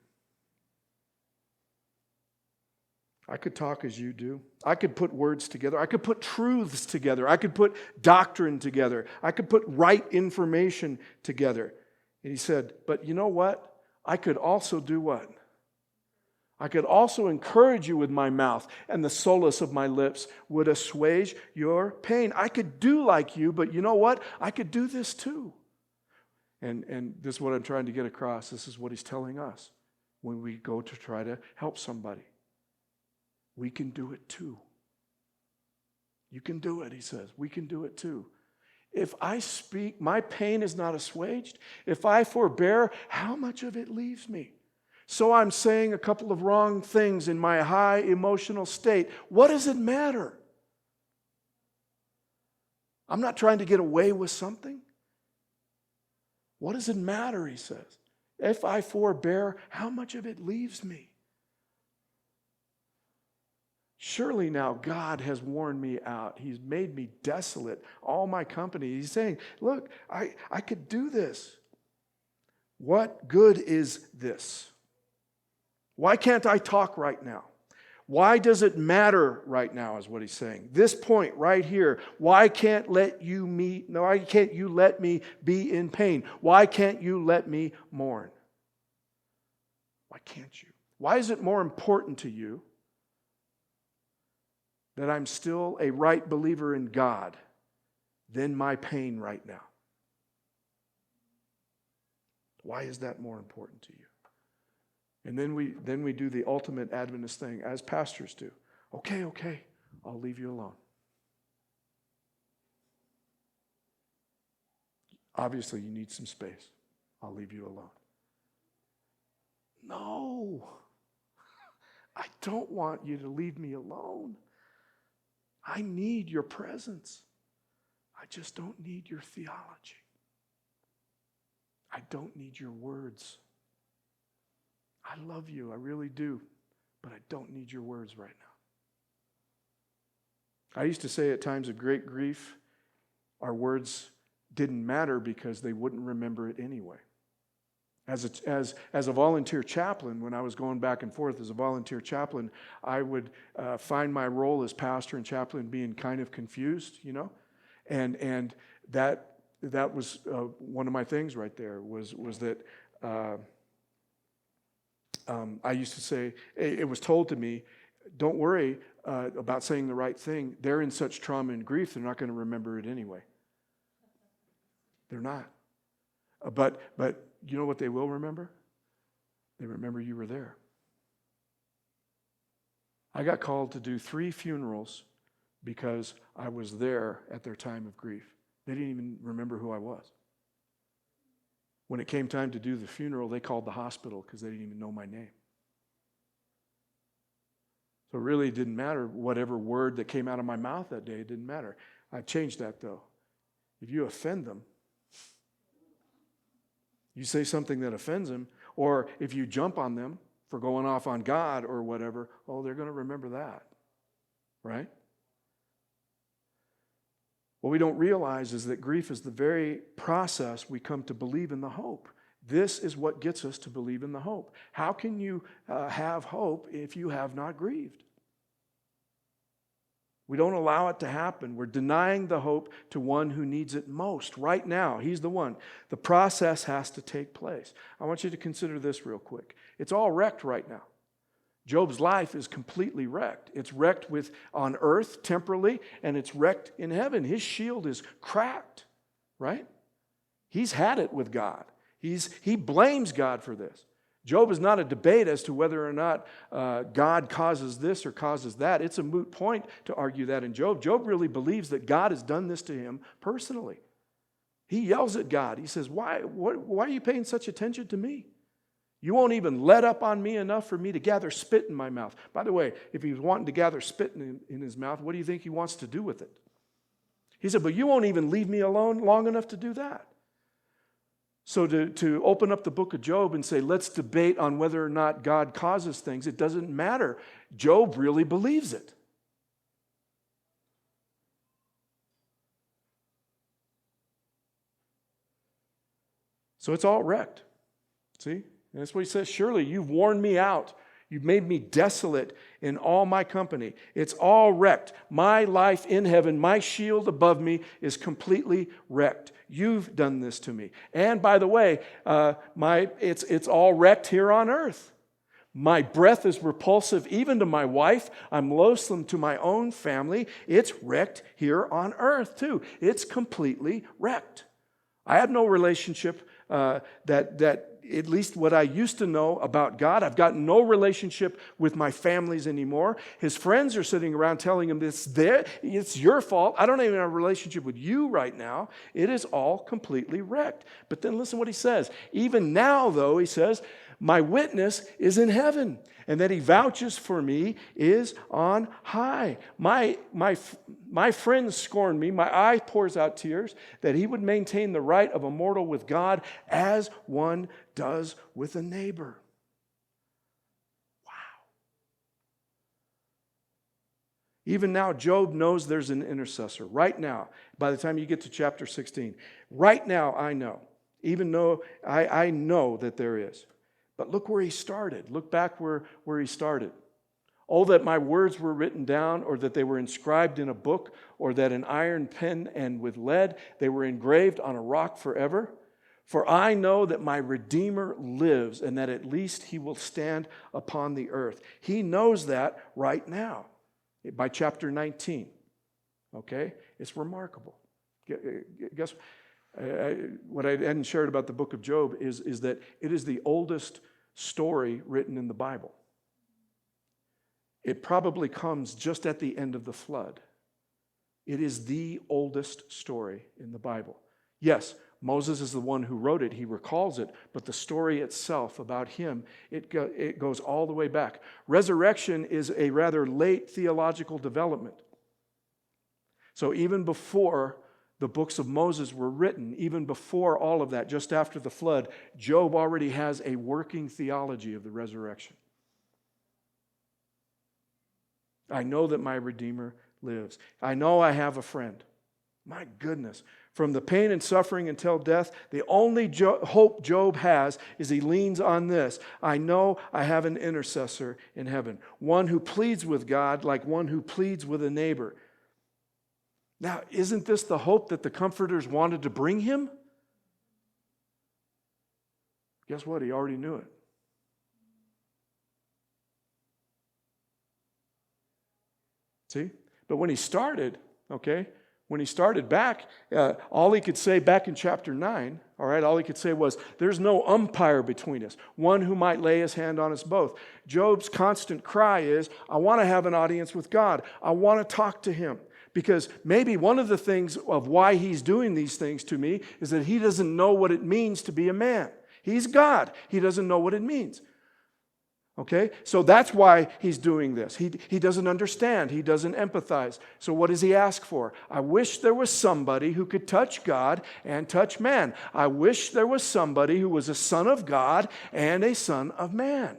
Speaker 1: I could talk as you do. I could put words together. I could put truths together. I could put doctrine together. I could put right information together. And he said, but you know what? I could also do what? I could also encourage you with my mouth, and the solace of my lips would assuage your pain. I could do like you, but you know what? I could do this too. And this is what I'm trying to get across. This is what he's telling us when we go to try to help somebody. We can do it too. You can do it, he says. We can do it too. If I speak, my pain is not assuaged. If I forbear, how much of it leaves me? So I'm saying a couple of wrong things in my high emotional state. What does it matter? I'm not trying to get away with something. What does it matter, he says? If I forbear, how much of it leaves me? Surely now God has worn me out. He's made me desolate, all my company. He's saying, look, I could do this. What good is this? Why can't I talk right now? Why does it matter right now is what he's saying. This point right here, why can't you let me be in pain? Why can't you let me mourn? Why can't you? Why is it more important to you that I'm still a right believer in God than my pain right now? Why is that more important to you? And then we do the ultimate Adventist thing, as pastors do. Okay, I'll leave you alone. Obviously, you need some space. I'll leave you alone. No, I don't want you to leave me alone. I need your presence. I just don't need your theology. I don't need your words. I love you, I really do, but I don't need your words right now. I used to say at times of great grief, our words didn't matter because they wouldn't remember it anyway. As a volunteer chaplain, when I was going back and forth as a volunteer chaplain, I would find my role as pastor and chaplain being kind of confused, and that was one of my things right there was that I used to say, it was told to me, don't worry about saying the right thing. They're in such trauma and grief, they're not going to remember it anyway. They're not. But you know what they will remember? They remember you were there. I got called to do 3 funerals because I was there at their time of grief. They didn't even remember who I was. When it came time to do the funeral, they called the hospital because they didn't even know my name. So it really didn't matter whatever word that came out of my mouth that day. It didn't matter. I changed that though. If you offend them, you say something that offends them, or if you jump on them for going off on God or whatever, they're going to remember that, right? What we don't realize is that grief is the very process we come to believe in the hope. This is what gets us to believe in the hope. How can you have hope if you have not grieved? We don't allow it to happen. We're denying the hope to one who needs it most right now. He's the one. The process has to take place. I want you to consider this real quick. It's all wrecked right now. Job's life is completely wrecked. It's wrecked on earth temporally, and it's wrecked in heaven. His shield is cracked, right? He's had it with God. He blames God for this. Job is not a debate as to whether or not God causes this or causes that. It's a moot point to argue that in Job. Job really believes that God has done this to him personally. He yells at God. He says, why are you paying such attention to me? You won't even let up on me enough for me to gather spit in my mouth. By the way, if he was wanting to gather spit in his mouth, what do you think he wants to do with it? He said, but you won't even leave me alone long enough to do that. So to open up the book of Job and say, let's debate on whether or not God causes things, it doesn't matter. Job really believes it. So it's all wrecked. See? And that's what he says. Surely you've worn me out. You've made me desolate in all my company. It's all wrecked. My life in heaven, my shield above me is completely wrecked. You've done this to me. And by the way, it's all wrecked here on earth. My breath is repulsive even to my wife. I'm loathsome to my own family. It's wrecked here on earth too. It's completely wrecked. I have no relationship that at least what I used to know about God, I've got no relationship with my families anymore. His friends are sitting around telling him it's your fault. I don't even have a relationship with you right now. It is all completely wrecked. But then listen what he says. Even now, though, he says, my witness is in heaven, and that he vouches for me is on high. My friends scorn me. My eye pours out tears, that he would maintain the right of a mortal with God as one does with a neighbor. Wow. Even now, Job knows there's an intercessor. Right now, by the time you get to chapter 16, right now I know. Even though I know that there is. But look where he started. Look back where he started. Oh, that my words were written down, or that they were inscribed in a book, or that an iron pen and with lead they were engraved on a rock forever. For I know that my Redeemer lives, and that at least he will stand upon the earth. He knows that right now, by chapter 19. Okay? It's remarkable. Guess what I hadn't shared about the book of Job is that it is the oldest story written in the Bible. It probably comes just at the end of the flood. It is the oldest story in the Bible. Yes, Moses is the one who wrote it. He recalls it. But the story itself about him, it goes all the way back. Resurrection is a rather late theological development. So even before the books of Moses were written, even before all of that, just after the flood, Job already has a working theology of the resurrection. I know that my Redeemer lives. I know I have a friend. My goodness. From the pain and suffering until death, the only hope Job has is he leans on this. I know I have an intercessor in heaven, one who pleads with God like one who pleads with a neighbor. Now, isn't this the hope that the comforters wanted to bring him? Guess what? He already knew it. See? But when he started, when he started back, all he could say back in chapter 9, all he could say was, there's no umpire between us, one who might lay his hand on us both. Job's constant cry is, I want to have an audience with God. I want to talk to him. Because maybe one of the things of why he's doing these things to me is that he doesn't know what it means to be a man. He's God. He doesn't know what it means. Okay? So that's why he's doing this. He doesn't understand. He doesn't empathize. So what does he ask for? I wish there was somebody who could touch God and touch man. I wish there was somebody who was a son of God and a son of man.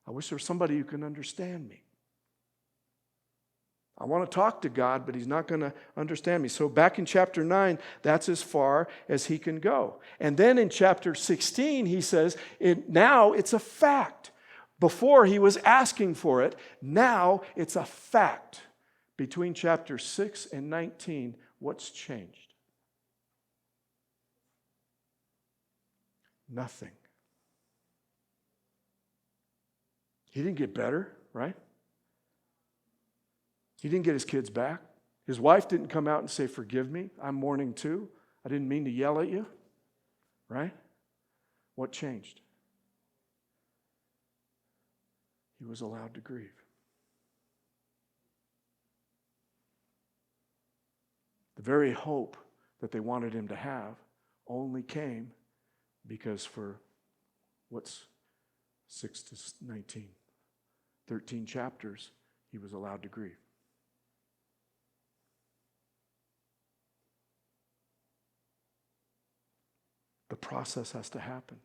Speaker 1: I wish there was somebody who can understand me. I want to talk to God, but he's not going to understand me. So back in chapter 9, that's as far as he can go. And then in chapter 16, he says, now it's a fact. Before he was asking for it, now it's a fact. Between chapter 6 and 19, what's changed? Nothing. He didn't get better, right? He didn't get his kids back. His wife didn't come out and say, forgive me, I'm mourning too. I didn't mean to yell at you. Right? What changed? He was allowed to grieve. The very hope that they wanted him to have only came because for what's 6 to 19, 13 chapters, he was allowed to grieve. The process has to happen.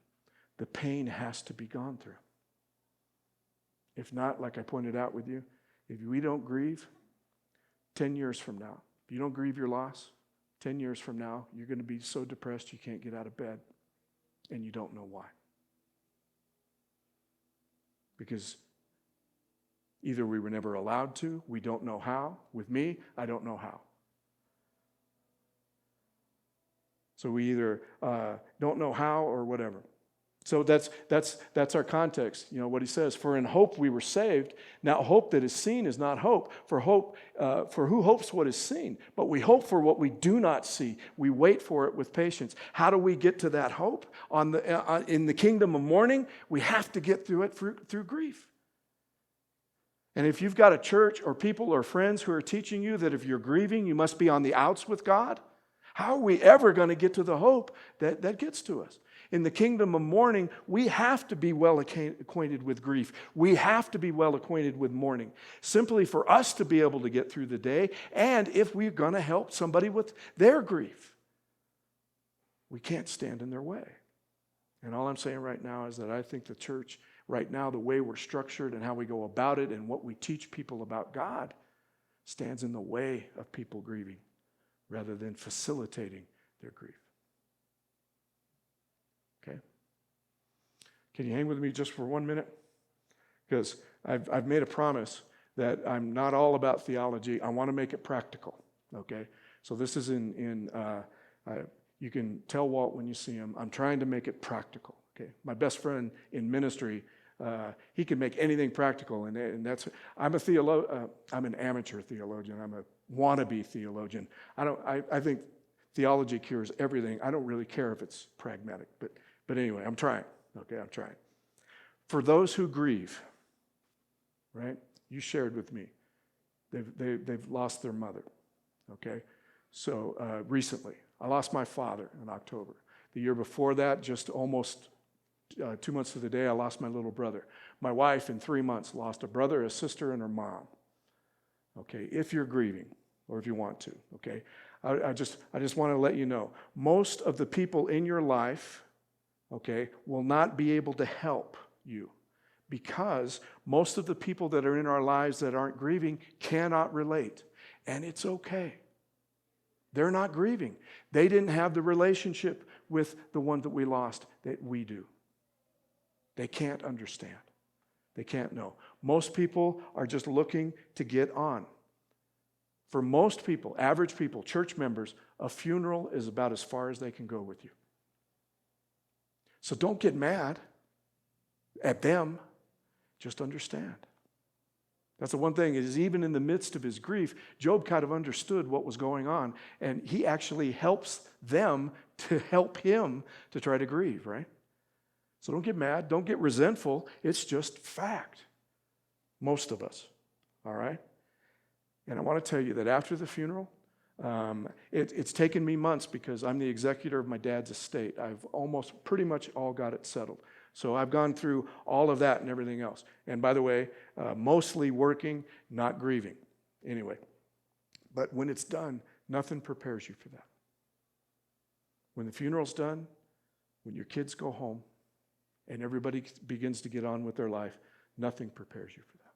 Speaker 1: The pain has to be gone through. If not, like I pointed out with you, if we don't grieve, 10 years from now, if you don't grieve your loss, 10 years from now, you're going to be so depressed you can't get out of bed, and you don't know why. Because either we were never allowed to, we don't know how. With me, I don't know how. So we either don't know how or whatever. So that's our context. You know what he says. For in hope we were saved. Now hope that is seen is not hope. For who hopes what is seen? But we hope for what we do not see. We wait for it with patience. How do we get to that hope? In the kingdom of mourning, we have to get through it through grief. And if you've got a church or people or friends who are teaching you that if you're grieving, you must be on the outs with God, how are we ever going to get to the hope that gets to us? In the kingdom of mourning, we have to be well acquainted with grief. We have to be well acquainted with mourning, simply for us to be able to get through the day, and if we're going to help somebody with their grief. We can't stand in their way. And all I'm saying right now is that I think the church, right now, the way we're structured and how we go about it and what we teach people about God stands in the way of people grieving rather than facilitating their grief. Okay? Can you hang with me just for 1 minute? Because I've made a promise that I'm not all about theology. I want to make it practical. Okay? So this is you can tell Walt when you see him. I'm trying to make it practical. Okay? My best friend in ministry, he can make anything practical, and that's. I'm an amateur theologian. I'm a wannabe theologian. I think theology cures everything. I don't really care if it's pragmatic, but anyway, I'm trying. Okay, I'm trying. For those who grieve, right? You shared with me, they've lost their mother. Okay, so recently, I lost my father in October. The year before that, just almost 2 months to the day, I lost my little brother. My wife, in 3 months, lost a brother, a sister, and her mom. Okay, if you're grieving, or if you want to. Okay, I just want to let you know, most of the people in your life, okay, will not be able to help you because most of the people that are in our lives that aren't grieving cannot relate, and it's okay. They're not grieving. They didn't have the relationship with the one that we lost that we do. They can't understand. They can't know. Most people are just looking to get on. For most people, average people, church members, a funeral is about as far as they can go with you. So don't get mad at them. Just understand. That's the one thing, is even in the midst of his grief, Job kind of understood what was going on, and he actually helps them to help him to try to grieve, right? So don't get mad. Don't get resentful. It's just fact. Most of us, all right? And I want to tell you that after the funeral, it's taken me months because I'm the executor of my dad's estate. I've almost pretty much all got it settled. So I've gone through all of that and everything else. And by the way, mostly working, not grieving. Anyway, but when it's done, nothing prepares you for that. When the funeral's done, when your kids go home, and everybody begins to get on with their life, nothing prepares you for that.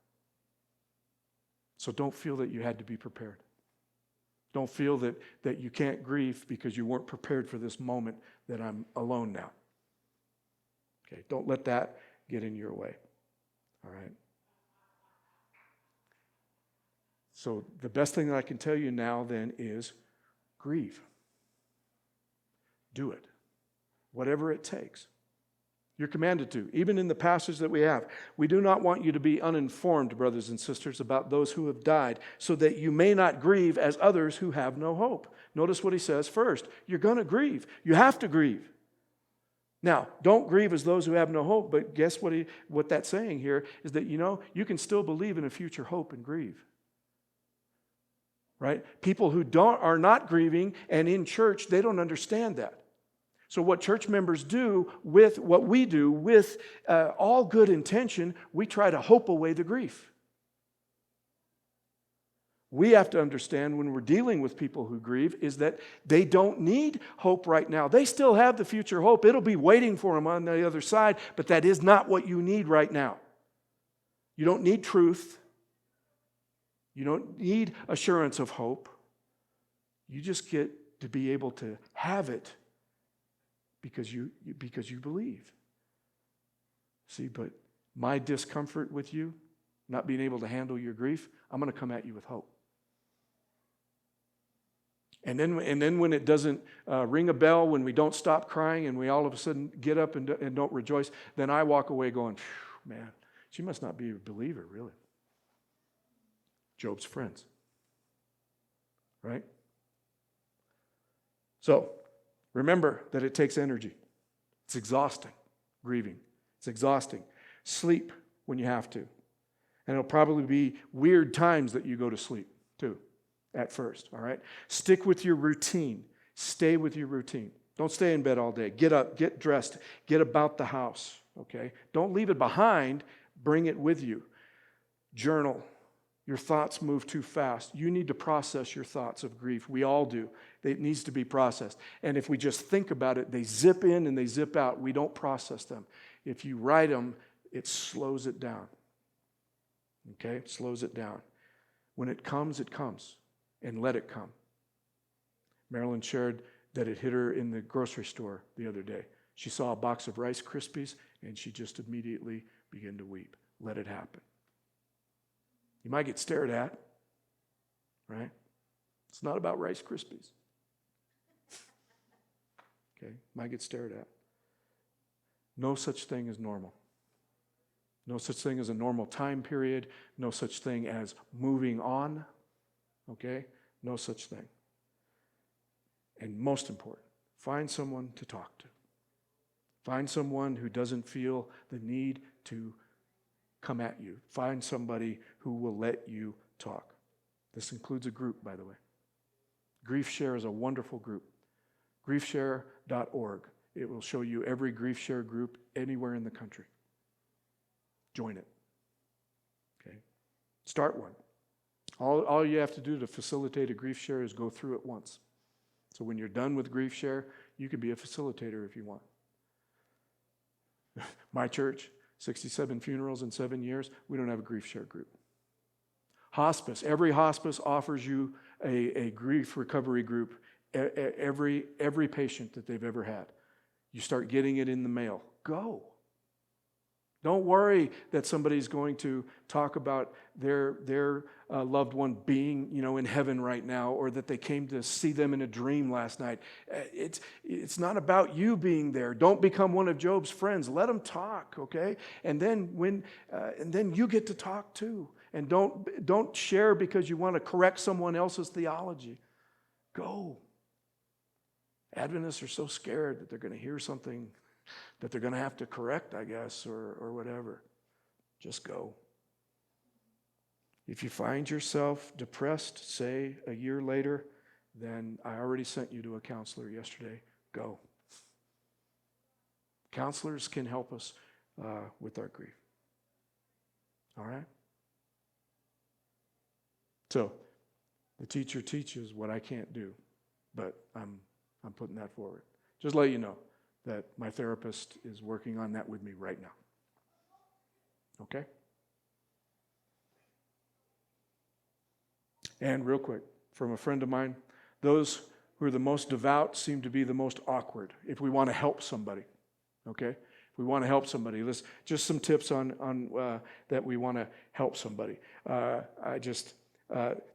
Speaker 1: So don't feel that you had to be prepared. Don't feel that you can't grieve because you weren't prepared for this moment that I'm alone now. Okay, don't let that get in your way. All right? So the best thing that I can tell you now then is grieve. Do it. Whatever it takes. You're commanded to, even in the passage that we have. We do not want you to be uninformed, brothers and sisters, about those who have died, so that you may not grieve as others who have no hope. Notice what he says first. You're going to grieve. You have to grieve. Now, don't grieve as those who have no hope, but guess what that's saying here is that, you can still believe in a future hope and grieve. Right? People who are not grieving and in church, they don't understand that. So what church members do with what we do with all good intention, we try to hope away the grief. We have to understand when we're dealing with people who grieve is that they don't need hope right now. They still have the future hope. It'll be waiting for them on the other side, but that is not what you need right now. You don't need truth. You don't need assurance of hope. You just get to be able to have it because you believe. See, but my discomfort with you, not being able to handle your grief, I'm going to come at you with hope. And then when it doesn't ring a bell, when we don't stop crying and we all of a sudden get up and don't rejoice, then I walk away going, man, she must not be a believer, really. Job's friends. Right? So, remember that it takes energy. It's exhausting, grieving. It's exhausting. Sleep when you have to. And it'll probably be weird times that you go to sleep, too, at first, all right? Stick with your routine. Stay with your routine. Don't stay in bed all day. Get up, get dressed, get about the house, okay? Don't leave it behind. Bring it with you. Journal. Your thoughts move too fast. You need to process your thoughts of grief. We all do. It needs to be processed. And if we just think about it, they zip in and they zip out. We don't process them. If you write them, it slows it down. Okay? It slows it down. When it comes, and let it come. Marilyn shared that it hit her in the grocery store the other day. She saw a box of Rice Krispies, and she just immediately began to weep. Let it happen. You might get stared at, right? It's not about Rice Krispies. Okay, might get stared at. No such thing as normal. No such thing as a normal time period. No such thing as moving on. Okay? No such thing. And most important, find someone to talk to. Find someone who doesn't feel the need to come at you. Find somebody who will let you talk. This includes a group, by the way. Grief Share is a wonderful group. Griefshare.org. It will show you every Grief Share group anywhere in the country. Join it. Okay? Start one. All you have to do to facilitate a Grief Share is go through it once. So when you're done with Grief Share, you can be a facilitator if you want. My church, 67 funerals in 7 years, we don't have a Grief Share group. Hospice, every hospice offers you a grief recovery group, every patient that they've ever had. You start getting it in the mail. Go. Don't worry that somebody's going to talk about their loved one being, in heaven right now, or that they came to see them in a dream last night. It's not about you being there. Don't become one of Job's friends. Let them talk, okay? And then then you get to talk too. And don't share because you want to correct someone else's theology. Go. Adventists are so scared that they're going to hear something that they're going to have to correct, I guess, or whatever. Just go. If you find yourself depressed, say, a year later, then I already sent you to a counselor yesterday. Go. Counselors can help us with our grief. All right? So, the teacher teaches what I can't do, but I'm putting that forward. Just let you know that my therapist is working on that with me right now. Okay? And real quick, from a friend of mine, those who are the most devout seem to be the most awkward if we want to help somebody. Okay? If we want to help somebody, let's just some tips on that we want to help somebody.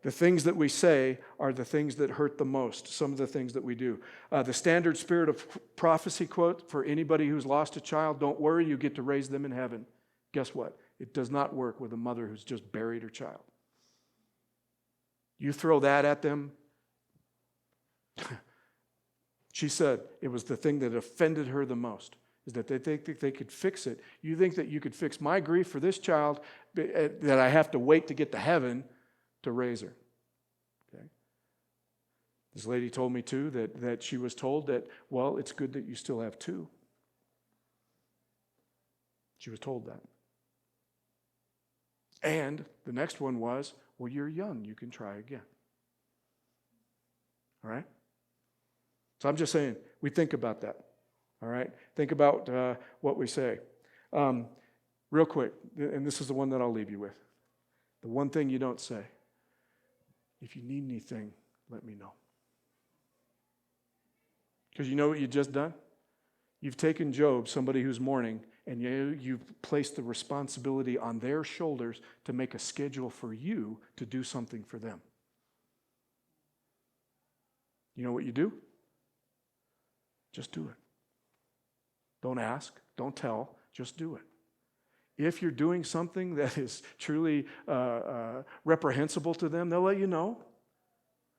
Speaker 1: The things that we say are the things that hurt the most, some of the things that we do. The standard spirit of prophecy quote for anybody who's lost a child, don't worry, you get to raise them in heaven. Guess what? It does not work with a mother who's just buried her child. You throw that at them. She said it was the thing that offended her the most, is that they think that they could fix it. You think that you could fix my grief for this child, that I have to wait to get to heaven to raise her. Okay. This lady told me too that she was told that, well, it's good that you still have two. She was told that. And the next one was, well, you're young, you can try again. All right? So I'm just saying, we think about that. All right? Think about what we say. Real quick, and this is the one that I'll leave you with. The one thing you don't say. If you need anything, let me know. Because you know what you've just done? You've taken Job, somebody who's mourning, and you've placed the responsibility on their shoulders to make a schedule for you to do something for them. You know what you do? Just do it. Don't ask, don't tell, just do it. If you're doing something that is truly reprehensible to them, they'll let you know.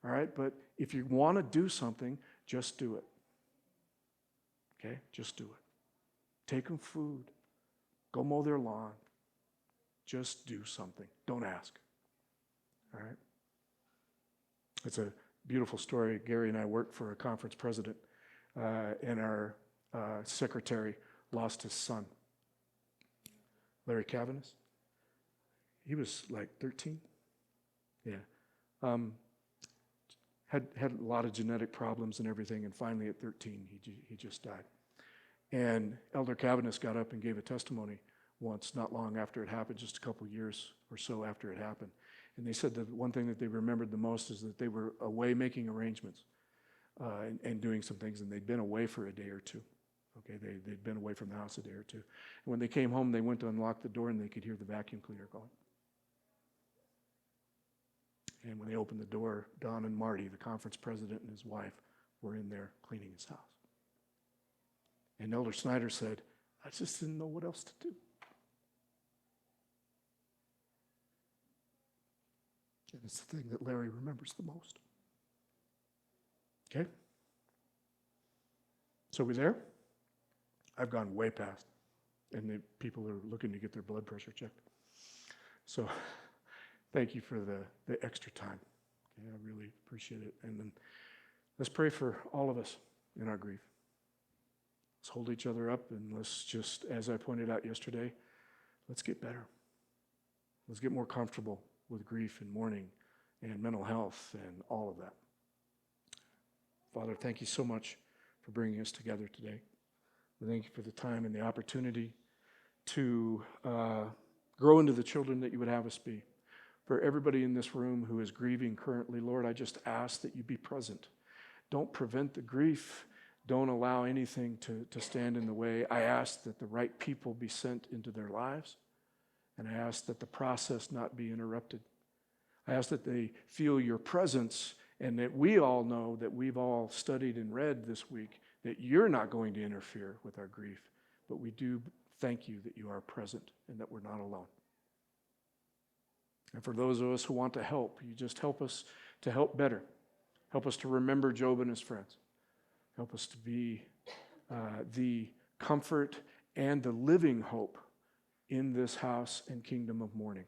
Speaker 1: All right? But if you want to do something, just do it. Okay? Just do it. Take them food. Go mow their lawn. Just do something. Don't ask. All right? It's a beautiful story. Gary and I worked for a conference president, and our secretary lost his son, Larry Cavanis. He was like 13. Yeah. Had a lot of genetic problems and everything, and finally at 13, he just died. And Elder Cavanis got up and gave a testimony once, not long after it happened, just a couple years or so after it happened. And they said that one thing that they remembered the most is that they were away making arrangements and doing some things, and they'd been away for a day or two. Okay, they'd been away from the house a day or two. And when they came home, they went to unlock the door, and they could hear the vacuum cleaner going. And when they opened the door, Don and Marty, the conference president, and his wife were in there cleaning his house. And Elder Snyder said, I just didn't know what else to do. And it's the thing that Larry remembers the most. Okay? So we there? I've gone way past. And the people are looking to get their blood pressure checked. So thank you for the extra time. Okay, I really appreciate it. And then let's pray for all of us in our grief. Let's hold each other up, and let's just, as I pointed out yesterday, let's get better. Let's get more comfortable with grief and mourning and mental health and all of that. Father, thank you so much for bringing us together today. We thank you for the time and the opportunity to grow into the children that you would have us be. For everybody in this room who is grieving currently, Lord, I just ask that you be present. Don't prevent the grief. Don't allow anything to stand in the way. I ask that the right people be sent into their lives, and I ask that the process not be interrupted. I ask that they feel your presence, and that we all know that we've all studied and read this week that you're not going to interfere with our grief, but we do thank you that you are present and that we're not alone. And for those of us who want to help, you just help us to help better. Help us to remember Job and his friends. Help us to be the comfort and the living hope in this house and kingdom of mourning.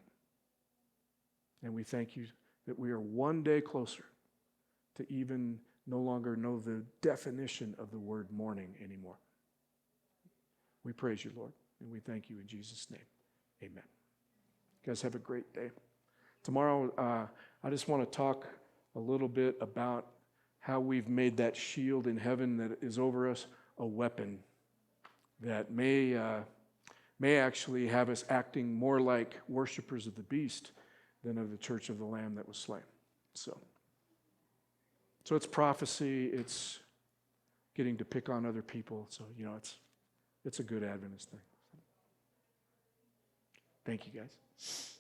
Speaker 1: And we thank you that we are one day closer to even no longer know the definition of the word mourning anymore. We praise you, Lord, and we thank you in Jesus' name. Amen. You guys have a great day. Tomorrow, I just want to talk a little bit about how we've made that shield in heaven that is over us a weapon that may actually have us acting more like worshipers of the beast than of the church of the Lamb that was slain. So it's prophecy, it's getting to pick on other people. So, it's a good Adventist thing. Thank you, guys.